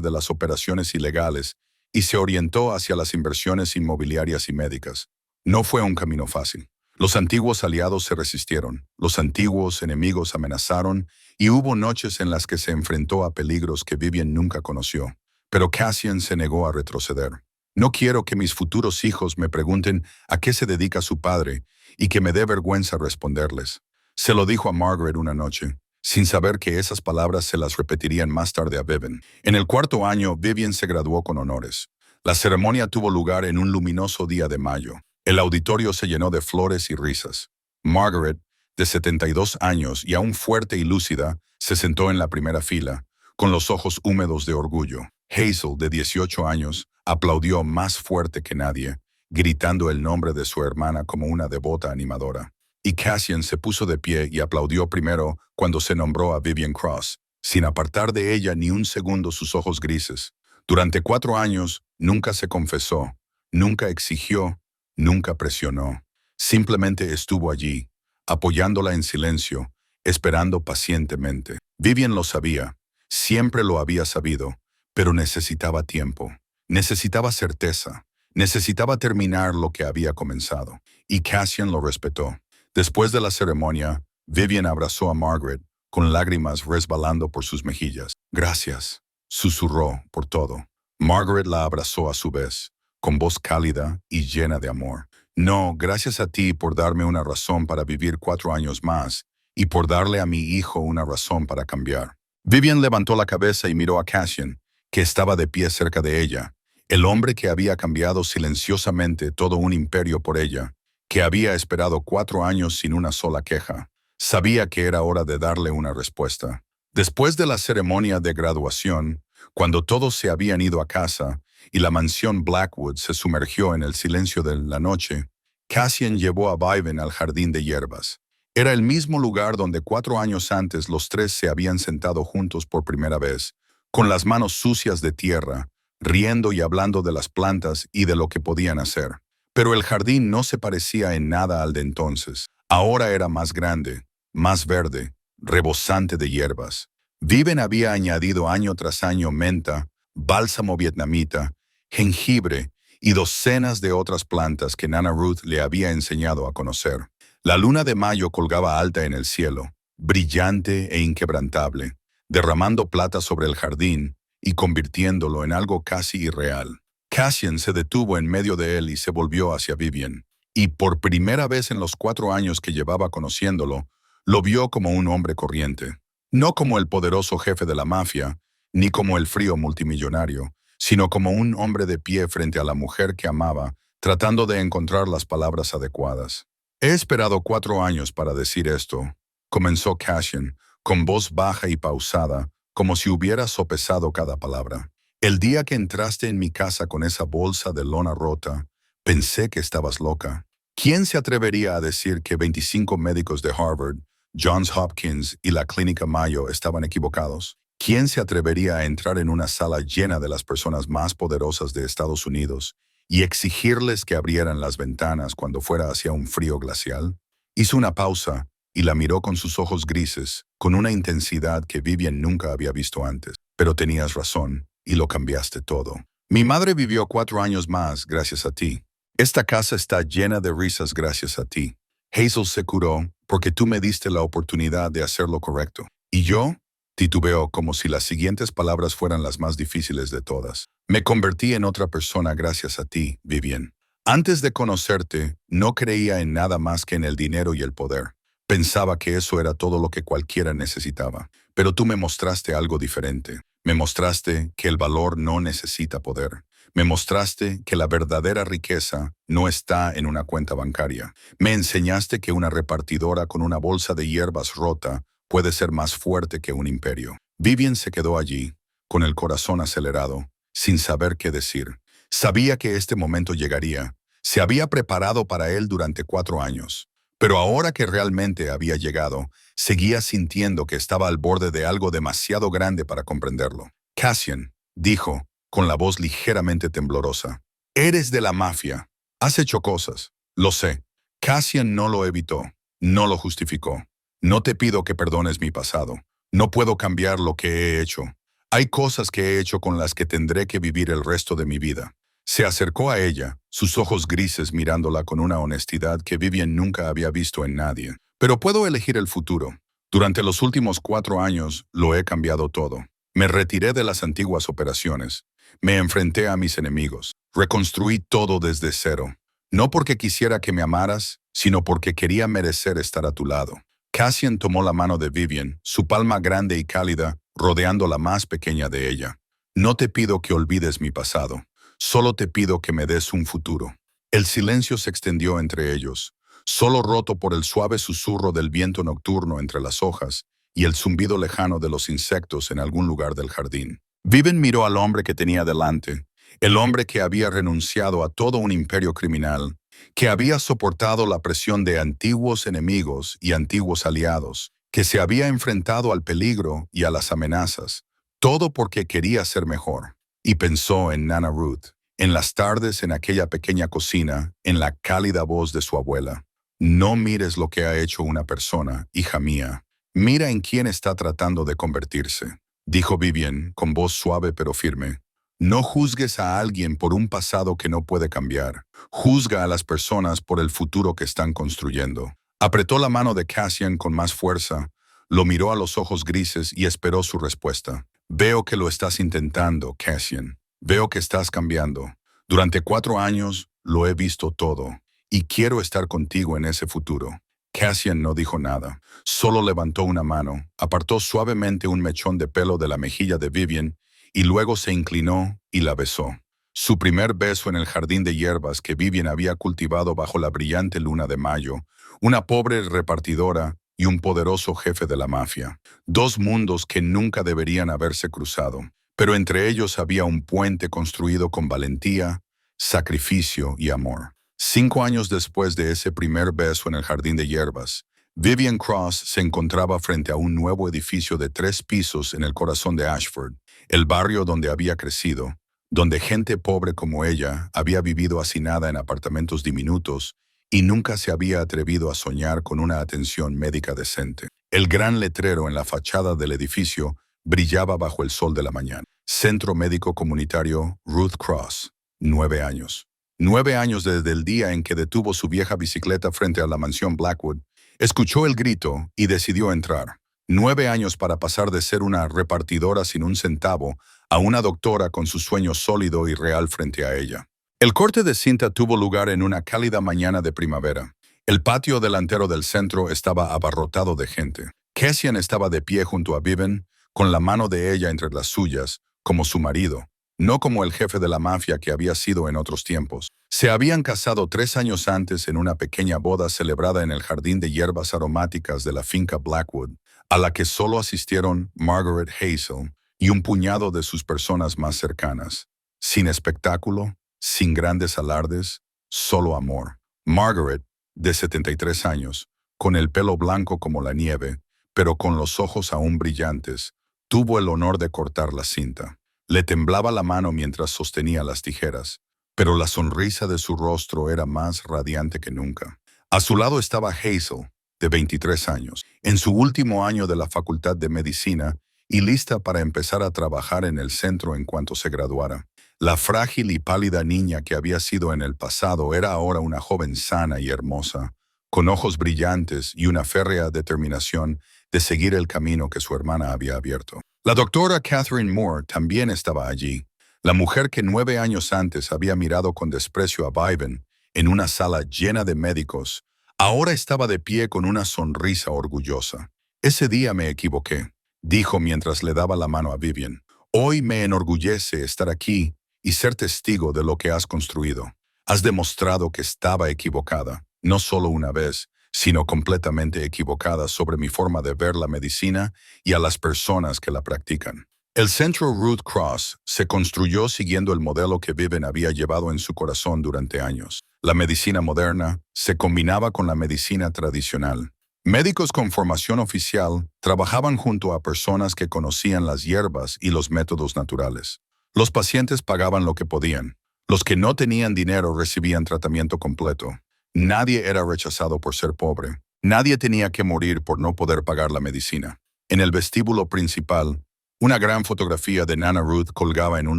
S1: de las operaciones ilegales y se orientó hacia las inversiones inmobiliarias y médicas. No fue un camino fácil. Los antiguos aliados se resistieron, los antiguos enemigos amenazaron y hubo noches en las que se enfrentó a peligros que Vivian nunca conoció. Pero Cassian se negó a retroceder. No quiero que mis futuros hijos me pregunten a qué se dedica su padre y que me dé vergüenza responderles. Se lo dijo a Margaret una noche, sin saber que esas palabras se las repetirían más tarde a Vivian. En el cuarto año, Vivian se graduó con honores. La ceremonia tuvo lugar en un luminoso día de mayo. El auditorio se llenó de flores y risas. Margaret, de 72 años y aún fuerte y lúcida, se sentó en la primera fila, con los ojos húmedos de orgullo. Hazel, de 18 años, aplaudió más fuerte que nadie, gritando el nombre de su hermana como una devota animadora. Y Cassian se puso de pie y aplaudió primero cuando se nombró a Vivian Cross, sin apartar de ella ni un segundo sus ojos grises. Durante 4 años, nunca se confesó, nunca exigió, nunca presionó. Simplemente estuvo allí, apoyándola en silencio, esperando pacientemente. Vivian lo sabía, siempre lo había sabido, pero necesitaba tiempo, necesitaba certeza, necesitaba terminar lo que había comenzado. Y Cassian lo respetó. Después de la ceremonia, Vivian abrazó a Margaret, con lágrimas resbalando por sus mejillas. Gracias, susurró por todo. Margaret la abrazó a su vez, con voz cálida y llena de amor. No, gracias a ti por darme una razón para vivir 4 años más y por darle a mi hijo una razón para cambiar. Vivian levantó la cabeza y miró a Cassian, que estaba de pie cerca de ella, el hombre que había cambiado silenciosamente todo un imperio por ella, que había esperado 4 años sin una sola queja. Sabía que era hora de darle una respuesta. Después de la ceremonia de graduación, cuando todos se habían ido a casa y la mansión Blackwood se sumergió en el silencio de la noche, Cassian llevó a Vivian al jardín de hierbas. Era el mismo lugar donde 4 años antes los tres se habían sentado juntos por primera vez, con las manos sucias de tierra, riendo y hablando de las plantas y de lo que podían hacer. Pero el jardín no se parecía en nada al de entonces. Ahora era más grande, más verde, rebosante de hierbas. Vivian había añadido año tras año menta, bálsamo vietnamita, jengibre y docenas de otras plantas que Nana Ruth le había enseñado a conocer. La luna de mayo colgaba alta en el cielo, brillante e inquebrantable, derramando plata sobre el jardín y convirtiéndolo en algo casi irreal. Cassian se detuvo en medio de él y se volvió hacia Vivian. Y por primera vez en los 4 años que llevaba conociéndolo, lo vio como un hombre corriente. No como el poderoso jefe de la mafia, ni como el frío multimillonario, sino como un hombre de pie frente a la mujer que amaba, tratando de encontrar las palabras adecuadas. He esperado 4 años para decir esto, comenzó Cassian, con voz baja y pausada, como si hubiera sopesado cada palabra. El día que entraste en mi casa con esa bolsa de lona rota, pensé que estabas loca. ¿Quién se atrevería a decir que 25 médicos de Harvard, Johns Hopkins y la Clínica Mayo estaban equivocados? ¿Quién se atrevería a entrar en una sala llena de las personas más poderosas de Estados Unidos y exigirles que abrieran las ventanas cuando fuera hacia un frío glacial? Hizo una pausa y la miró con sus ojos grises, con una intensidad que Vivian nunca había visto antes. Pero tenías razón, y lo cambiaste todo. Mi madre vivió 4 años más gracias a ti. Esta casa está llena de risas gracias a ti. Hazel se curó porque tú me diste la oportunidad de hacer lo correcto. Y yo titubeó como si las siguientes palabras fueran las más difíciles de todas. Me convertí en otra persona gracias a ti, Vivian. Antes de conocerte, no creía en nada más que en el dinero y el poder. Pensaba que eso era todo lo que cualquiera necesitaba. Pero tú me mostraste algo diferente. Me mostraste que el valor no necesita poder. Me mostraste que la verdadera riqueza no está en una cuenta bancaria. Me enseñaste que una repartidora con una bolsa de hierbas rota puede ser más fuerte que un imperio. Vivian se quedó allí, con el corazón acelerado, sin saber qué decir. Sabía que este momento llegaría. Se había preparado para él durante 4 años. Pero ahora que realmente había llegado, seguía sintiendo que estaba al borde de algo demasiado grande para comprenderlo. Cassian, dijo, con la voz ligeramente temblorosa, eres de la mafia. Has hecho cosas. Lo sé. Cassian no lo evitó, no lo justificó. No te pido que perdones mi pasado. No puedo cambiar lo que he hecho. Hay cosas que he hecho con las que tendré que vivir el resto de mi vida. Se acercó a ella, sus ojos grises mirándola con una honestidad que Vivian nunca había visto en nadie. Pero puedo elegir el futuro. Durante los últimos 4 años lo he cambiado todo. Me retiré de las antiguas operaciones. Me enfrenté a mis enemigos. Reconstruí todo desde cero. No porque quisiera que me amaras, sino porque quería merecer estar a tu lado. Cassian tomó la mano de Vivian, su palma grande y cálida, rodeando la más pequeña de ella. No te pido que olvides mi pasado. Solo te pido que me des un futuro. El silencio se extendió entre ellos, solo roto por el suave susurro del viento nocturno entre las hojas y el zumbido lejano de los insectos en algún lugar del jardín. Vivian miró al hombre que tenía delante, el hombre que había renunciado a todo un imperio criminal, que había soportado la presión de antiguos enemigos y antiguos aliados, que se había enfrentado al peligro y a las amenazas, todo porque quería ser mejor. Y pensó en Nana Ruth, en las tardes en aquella pequeña cocina, en la cálida voz de su abuela. No mires lo que ha hecho una persona, hija mía. Mira en quién está tratando de convertirse, dijo Vivian con voz suave pero firme. No juzgues a alguien por un pasado que no puede cambiar. Juzga a las personas por el futuro que están construyendo. Apretó la mano de Cassian con más fuerza, lo miró a los ojos grises y esperó su respuesta. Veo que lo estás intentando, Cassian. Veo que estás cambiando. Durante 4 años lo he visto todo, y quiero estar contigo en ese futuro. Cassian no dijo nada, solo levantó una mano, apartó suavemente un mechón de pelo de la mejilla de Vivian, y luego se inclinó y la besó. Su primer beso en el jardín de hierbas que Vivian había cultivado bajo la brillante luna de mayo, una pobre repartidora y un poderoso jefe de la mafia. 2 mundos que nunca deberían haberse cruzado, pero entre ellos había un puente construido con valentía, sacrificio y amor. 5 años después de ese primer beso en el jardín de hierbas, Vivian Cross se encontraba frente a un nuevo edificio de 3 pisos en el corazón de Ashford, el barrio donde había crecido, donde gente pobre como ella había vivido hacinada en apartamentos diminutos y nunca se había atrevido a soñar con una atención médica decente. El gran letrero en la fachada del edificio brillaba bajo el sol de la mañana. Centro Médico Comunitario Ruth Cross, 9 años. 9 años desde el día en que detuvo su vieja bicicleta frente a la mansión Blackwood Escuchó el grito y decidió entrar. 9 años para pasar de ser una repartidora sin un centavo a una doctora con su sueño sólido y real frente a ella. El corte de cinta tuvo lugar en una cálida mañana de primavera. El patio delantero del centro estaba abarrotado de gente. Cassian estaba de pie junto a Vivian, con la mano de ella entre las suyas, como su marido, no como el jefe de la mafia que había sido en otros tiempos. Se habían casado 3 años antes en una pequeña boda celebrada en el jardín de hierbas aromáticas de la finca Blackwood, a la que solo asistieron Margaret Hazel y un puñado de sus personas más cercanas. Sin espectáculo, sin grandes alardes, solo amor. Margaret, de 73 años, con el pelo blanco como la nieve, pero con los ojos aún brillantes, tuvo el honor de cortar la cinta. Le temblaba la mano mientras sostenía las tijeras, pero la sonrisa de su rostro era más radiante que nunca. A su lado estaba Hazel, de 23 años, en su último año de la Facultad de Medicina y lista para empezar a trabajar en el centro en cuanto se graduara. La frágil y pálida niña que había sido en el pasado era ahora una joven sana y hermosa, con ojos brillantes y una férrea determinación de seguir el camino que su hermana había abierto. La doctora Catherine Moore también estaba allí, la mujer que 9 años antes había mirado con desprecio a Vivian en una sala llena de médicos. Ahora estaba de pie con una sonrisa orgullosa. «Ese día me equivoqué», dijo mientras le daba la mano a Vivian. «Hoy me enorgullece estar aquí y ser testigo de lo que has construido. Has demostrado que estaba equivocada, no solo una vez, sino completamente equivocada sobre mi forma de ver la medicina y a las personas que la practican». El centro Ruth Cross se construyó siguiendo el modelo que Vivian había llevado en su corazón durante años. La medicina moderna se combinaba con la medicina tradicional. Médicos con formación oficial trabajaban junto a personas que conocían las hierbas y los métodos naturales. Los pacientes pagaban lo que podían. Los que no tenían dinero recibían tratamiento completo. Nadie era rechazado por ser pobre. Nadie tenía que morir por no poder pagar la medicina. En el vestíbulo principal, una gran fotografía de Nana Ruth colgaba en un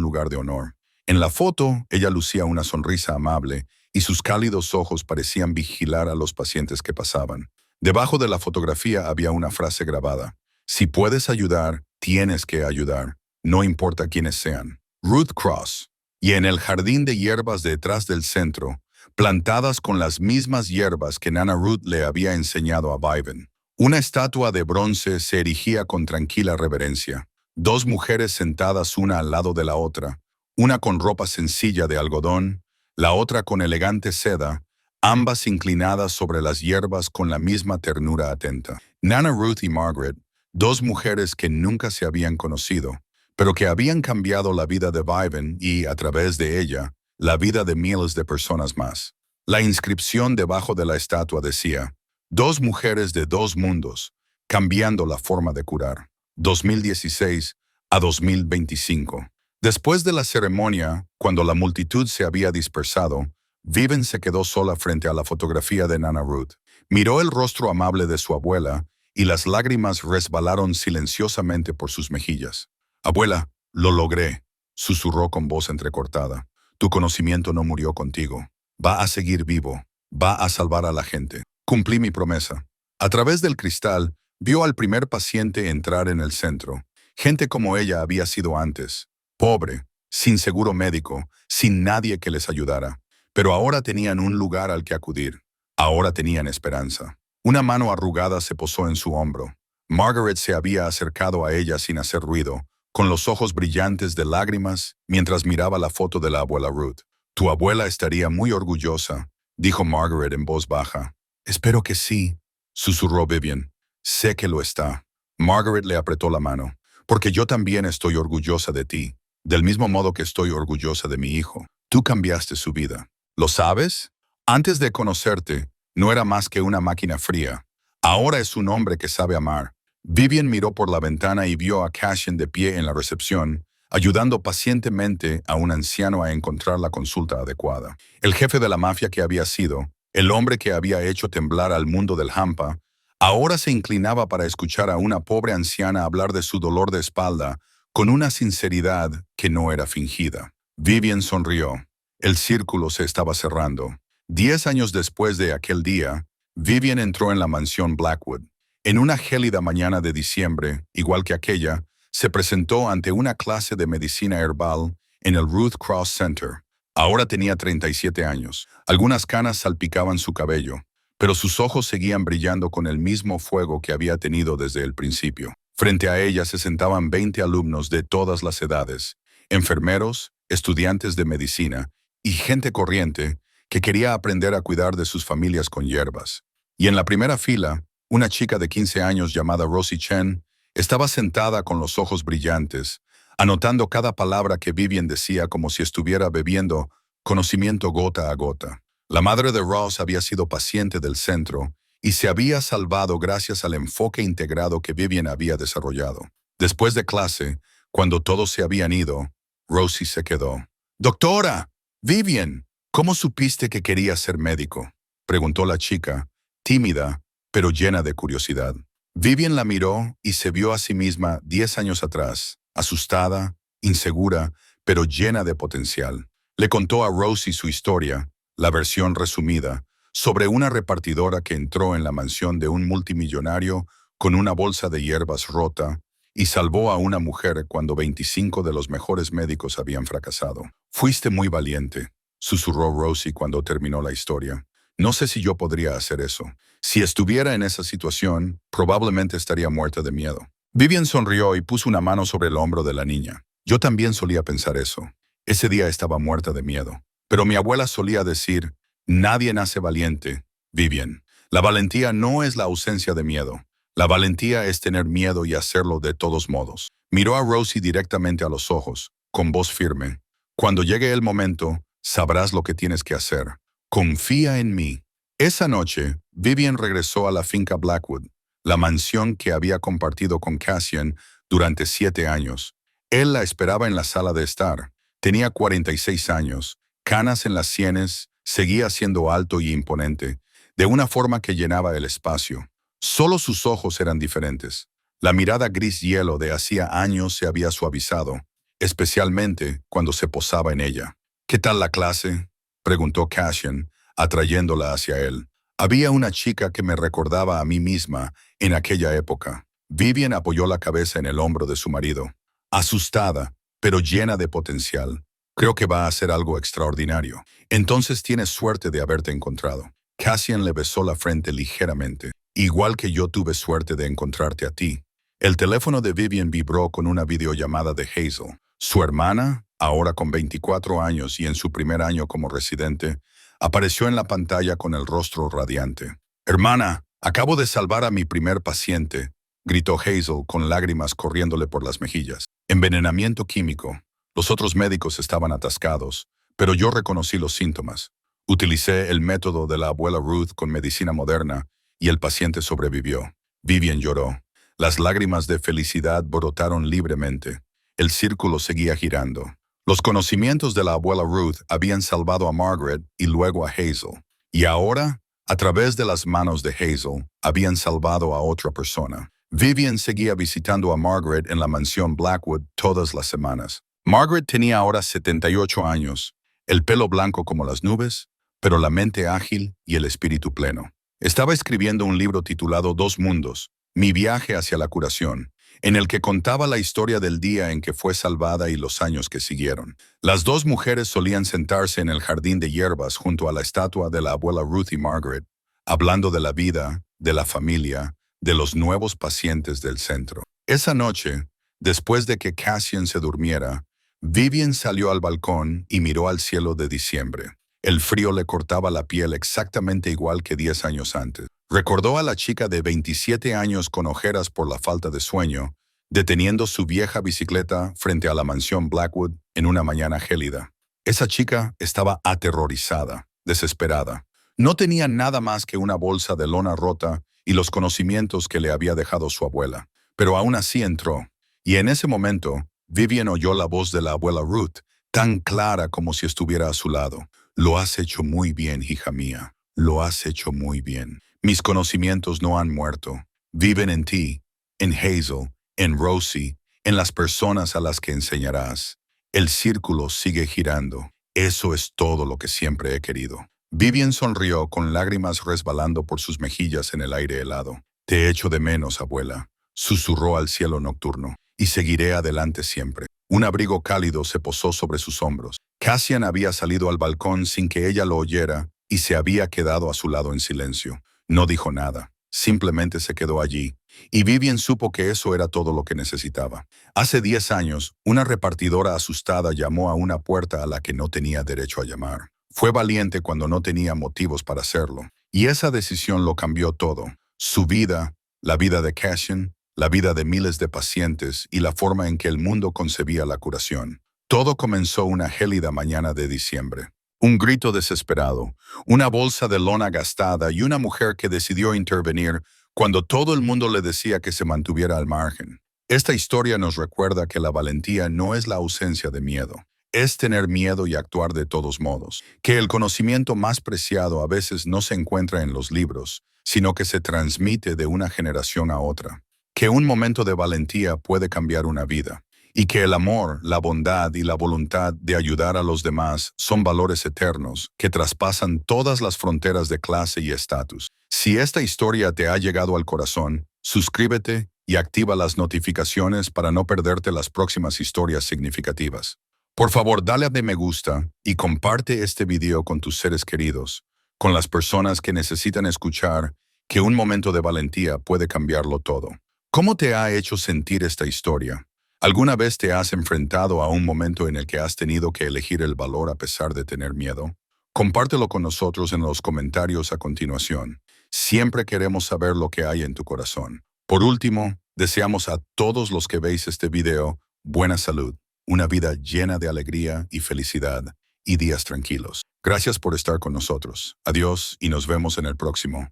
S1: lugar de honor. En la foto, ella lucía una sonrisa amable y sus cálidos ojos parecían vigilar a los pacientes que pasaban. Debajo de la fotografía había una frase grabada: «Si puedes ayudar, tienes que ayudar, no importa quiénes sean». Ruth Cross. Y en el jardín de hierbas detrás del centro, plantadas con las mismas hierbas que Nana Ruth le había enseñado a Vivian, una estatua de bronce se erigía con tranquila reverencia. 2 mujeres sentadas una al lado de la otra, una con ropa sencilla de algodón, la otra con elegante seda, ambas inclinadas sobre las hierbas con la misma ternura atenta. Nana Ruth y Margaret, 2 mujeres que nunca se habían conocido, pero que habían cambiado la vida de Vivian y, a través de ella, la vida de miles de personas más. La inscripción debajo de la estatua decía: «2 mujeres de 2 mundos, cambiando la forma de curar. 2016 a 2025». Después de la ceremonia, cuando la multitud se había dispersado, Vivian se quedó sola frente a la fotografía de Nana Ruth. Miró el rostro amable de su abuela y las lágrimas resbalaron silenciosamente por sus mejillas. «Abuela, lo logré», susurró con voz entrecortada. «Tu conocimiento no murió contigo. Va a seguir vivo. Va a salvar a la gente. Cumplí mi promesa». A través del cristal, vio al primer paciente entrar en el centro. Gente como ella había sido antes. Pobre, sin seguro médico, sin nadie que les ayudara. Pero ahora tenían un lugar al que acudir. Ahora tenían esperanza. Una mano arrugada se posó en su hombro. Margaret se había acercado a ella sin hacer ruido, con los ojos brillantes de lágrimas, mientras miraba la foto de la abuela Ruth. «Tu abuela estaría muy orgullosa», dijo Margaret en voz baja. «Espero que sí», susurró Vivian. «Sé que lo está». Margaret le apretó la mano. «Porque yo también estoy orgullosa de ti, del mismo modo que estoy orgullosa de mi hijo. Tú cambiaste su vida. ¿Lo sabes? Antes de conocerte, no era más que una máquina fría. Ahora es un hombre que sabe amar». Vivian miró por la ventana y vio a Cassian de pie en la recepción, ayudando pacientemente a un anciano a encontrar la consulta adecuada. El jefe de la mafia que había sido, el hombre que había hecho temblar al mundo del hampa, ahora se inclinaba para escuchar a una pobre anciana hablar de su dolor de espalda con una sinceridad que no era fingida. Vivian sonrió. El círculo se estaba cerrando. 10 años después de aquel día, Vivian entró en la mansión Blackwood. En una gélida mañana de diciembre, igual que aquella, se presentó ante una clase de medicina herbal en el Ruth Cross Center. Ahora tenía 37 años. Algunas canas salpicaban su cabello, pero sus ojos seguían brillando con el mismo fuego que había tenido desde el principio. Frente a ella se sentaban 20 alumnos de todas las edades, enfermeros, estudiantes de medicina y gente corriente que quería aprender a cuidar de sus familias con hierbas. Y en la primera fila, una chica de 15 años llamada Rosie Chen estaba sentada con los ojos brillantes, anotando cada palabra que Vivian decía como si estuviera bebiendo conocimiento gota a gota. La madre de Ross había sido paciente del centro y se había salvado gracias al enfoque integrado que Vivian había desarrollado. Después de clase, cuando todos se habían ido, Rosie se quedó. «Doctora, Vivian, ¿cómo supiste que quería ser médico?», preguntó la chica, tímida, pero llena de curiosidad. Vivian la miró y se vio a sí misma 10 años atrás, asustada, insegura, pero llena de potencial. Le contó a Rosie su historia, la versión resumida, sobre una repartidora que entró en la mansión de un multimillonario con una bolsa de hierbas rota y salvó a una mujer cuando 25 de los mejores médicos habían fracasado. «Fuiste muy valiente», susurró Rosie cuando terminó la historia. «No sé si yo podría hacer eso. Si estuviera en esa situación, probablemente estaría muerta de miedo». Vivian sonrió y puso una mano sobre el hombro de la niña. «Yo también solía pensar eso. Ese día estaba muerta de miedo. Pero mi abuela solía decir, nadie nace valiente, Vivian. La valentía no es la ausencia de miedo. La valentía es tener miedo y hacerlo de todos modos». Miró a Rosie directamente a los ojos, con voz firme. «Cuando llegue el momento, sabrás lo que tienes que hacer. Confía en mí». Esa noche, Vivian regresó a la finca Blackwood, la mansión que había compartido con Cassian durante 7 años. Él la esperaba en la sala de estar. Tenía 46 años, canas en las sienes, seguía siendo alto y imponente, de una forma que llenaba el espacio. Solo sus ojos eran diferentes. La mirada gris hielo de hacía años se había suavizado, especialmente cuando se posaba en ella. «¿Qué tal la clase?», preguntó Cassian, atrayéndola hacia él. «Había una chica que me recordaba a mí misma en aquella época». Vivian apoyó la cabeza en el hombro de su marido. Asustada, pero llena de potencial. «Creo que va a ser algo extraordinario. Entonces tienes suerte de haberte encontrado». Cassian le besó la frente ligeramente. «Igual que yo tuve suerte de encontrarte a ti». El teléfono de Vivian vibró con una videollamada de Hazel. Su hermana, ahora con 24 años y en su primer año como residente, apareció en la pantalla con el rostro radiante. «Hermana, acabo de salvar a mi primer paciente», gritó Hazel con lágrimas corriéndole por las mejillas. «Envenenamiento químico. Los otros médicos estaban atascados, pero yo reconocí los síntomas. Utilicé el método de la abuela Ruth con medicina moderna y el paciente sobrevivió». Vivian lloró. Las lágrimas de felicidad brotaron libremente. El círculo seguía girando. Los conocimientos de la abuela Ruth habían salvado a Margaret y luego a Hazel. Y ahora, a través de las manos de Hazel, habían salvado a otra persona. Vivian seguía visitando a Margaret en la mansión Blackwood todas las semanas. Margaret tenía ahora 78 años, el pelo blanco como las nubes, pero la mente ágil y el espíritu pleno. Estaba escribiendo un libro titulado Dos Mundos, Mi viaje hacia la curación, en el que contaba la historia del día en que fue salvada y los años que siguieron. Las dos mujeres solían sentarse en el jardín de hierbas junto a la estatua de la abuela Ruth y Margaret, hablando de la vida, de la familia, de los nuevos pacientes del centro. Esa noche, después de que Cassian se durmiera, Vivian salió al balcón y miró al cielo de diciembre. El frío le cortaba la piel exactamente igual que 10 años antes. Recordó a la chica de 27 años con ojeras por la falta de sueño, deteniendo su vieja bicicleta frente a la mansión Blackwood en una mañana gélida. Esa chica estaba aterrorizada, desesperada. No tenía nada más que una bolsa de lona rota y los conocimientos que le había dejado su abuela. Pero aún así entró, y en ese momento, Vivian oyó la voz de la abuela Ruth, tan clara como si estuviera a su lado. «Lo has hecho muy bien, hija mía. Lo has hecho muy bien. Mis conocimientos no han muerto. Viven en ti, en Hazel, en Rosie, en las personas a las que enseñarás. El círculo sigue girando. Eso es todo lo que siempre he querido». Vivian sonrió con lágrimas resbalando por sus mejillas en el aire helado. Te echo de menos, abuela, susurró al cielo nocturno, y seguiré adelante siempre. Un abrigo cálido se posó sobre sus hombros. Cassian había salido al balcón sin que ella lo oyera y se había quedado a su lado en silencio. No dijo nada, simplemente se quedó allí, y Vivian supo que eso era todo lo que necesitaba. Hace 10 años, una repartidora asustada llamó a una puerta a la que no tenía derecho a llamar. Fue valiente cuando no tenía motivos para hacerlo, y esa decisión lo cambió todo. Su vida, la vida de Cassian, la vida de miles de pacientes y la forma en que el mundo concebía la curación. Todo comenzó una gélida mañana de diciembre. Un grito desesperado, una bolsa de lona gastada y una mujer que decidió intervenir cuando todo el mundo le decía que se mantuviera al margen. Esta historia nos recuerda que la valentía no es la ausencia de miedo. Es tener miedo y actuar de todos modos, que el conocimiento más preciado a veces no se encuentra en los libros, sino que se transmite de una generación a otra, que un momento de valentía puede cambiar una vida, y que el amor, la bondad y la voluntad de ayudar a los demás son valores eternos que traspasan todas las fronteras de clase y estatus. Si esta historia te ha llegado al corazón, suscríbete y activa las notificaciones para no perderte las próximas historias significativas. Por favor, dale a me gusta y comparte este video con tus seres queridos, con las personas que necesitan escuchar que un momento de valentía puede cambiarlo todo. ¿Cómo te ha hecho sentir esta historia? ¿Alguna vez te has enfrentado a un momento en el que has tenido que elegir el valor a pesar de tener miedo? Compártelo con nosotros en los comentarios a continuación. Siempre queremos saber lo que hay en tu corazón. Por último, deseamos a todos los que veis este video buena salud, una vida llena de alegría y felicidad y días tranquilos. Gracias por estar con nosotros. Adiós y nos vemos en el próximo.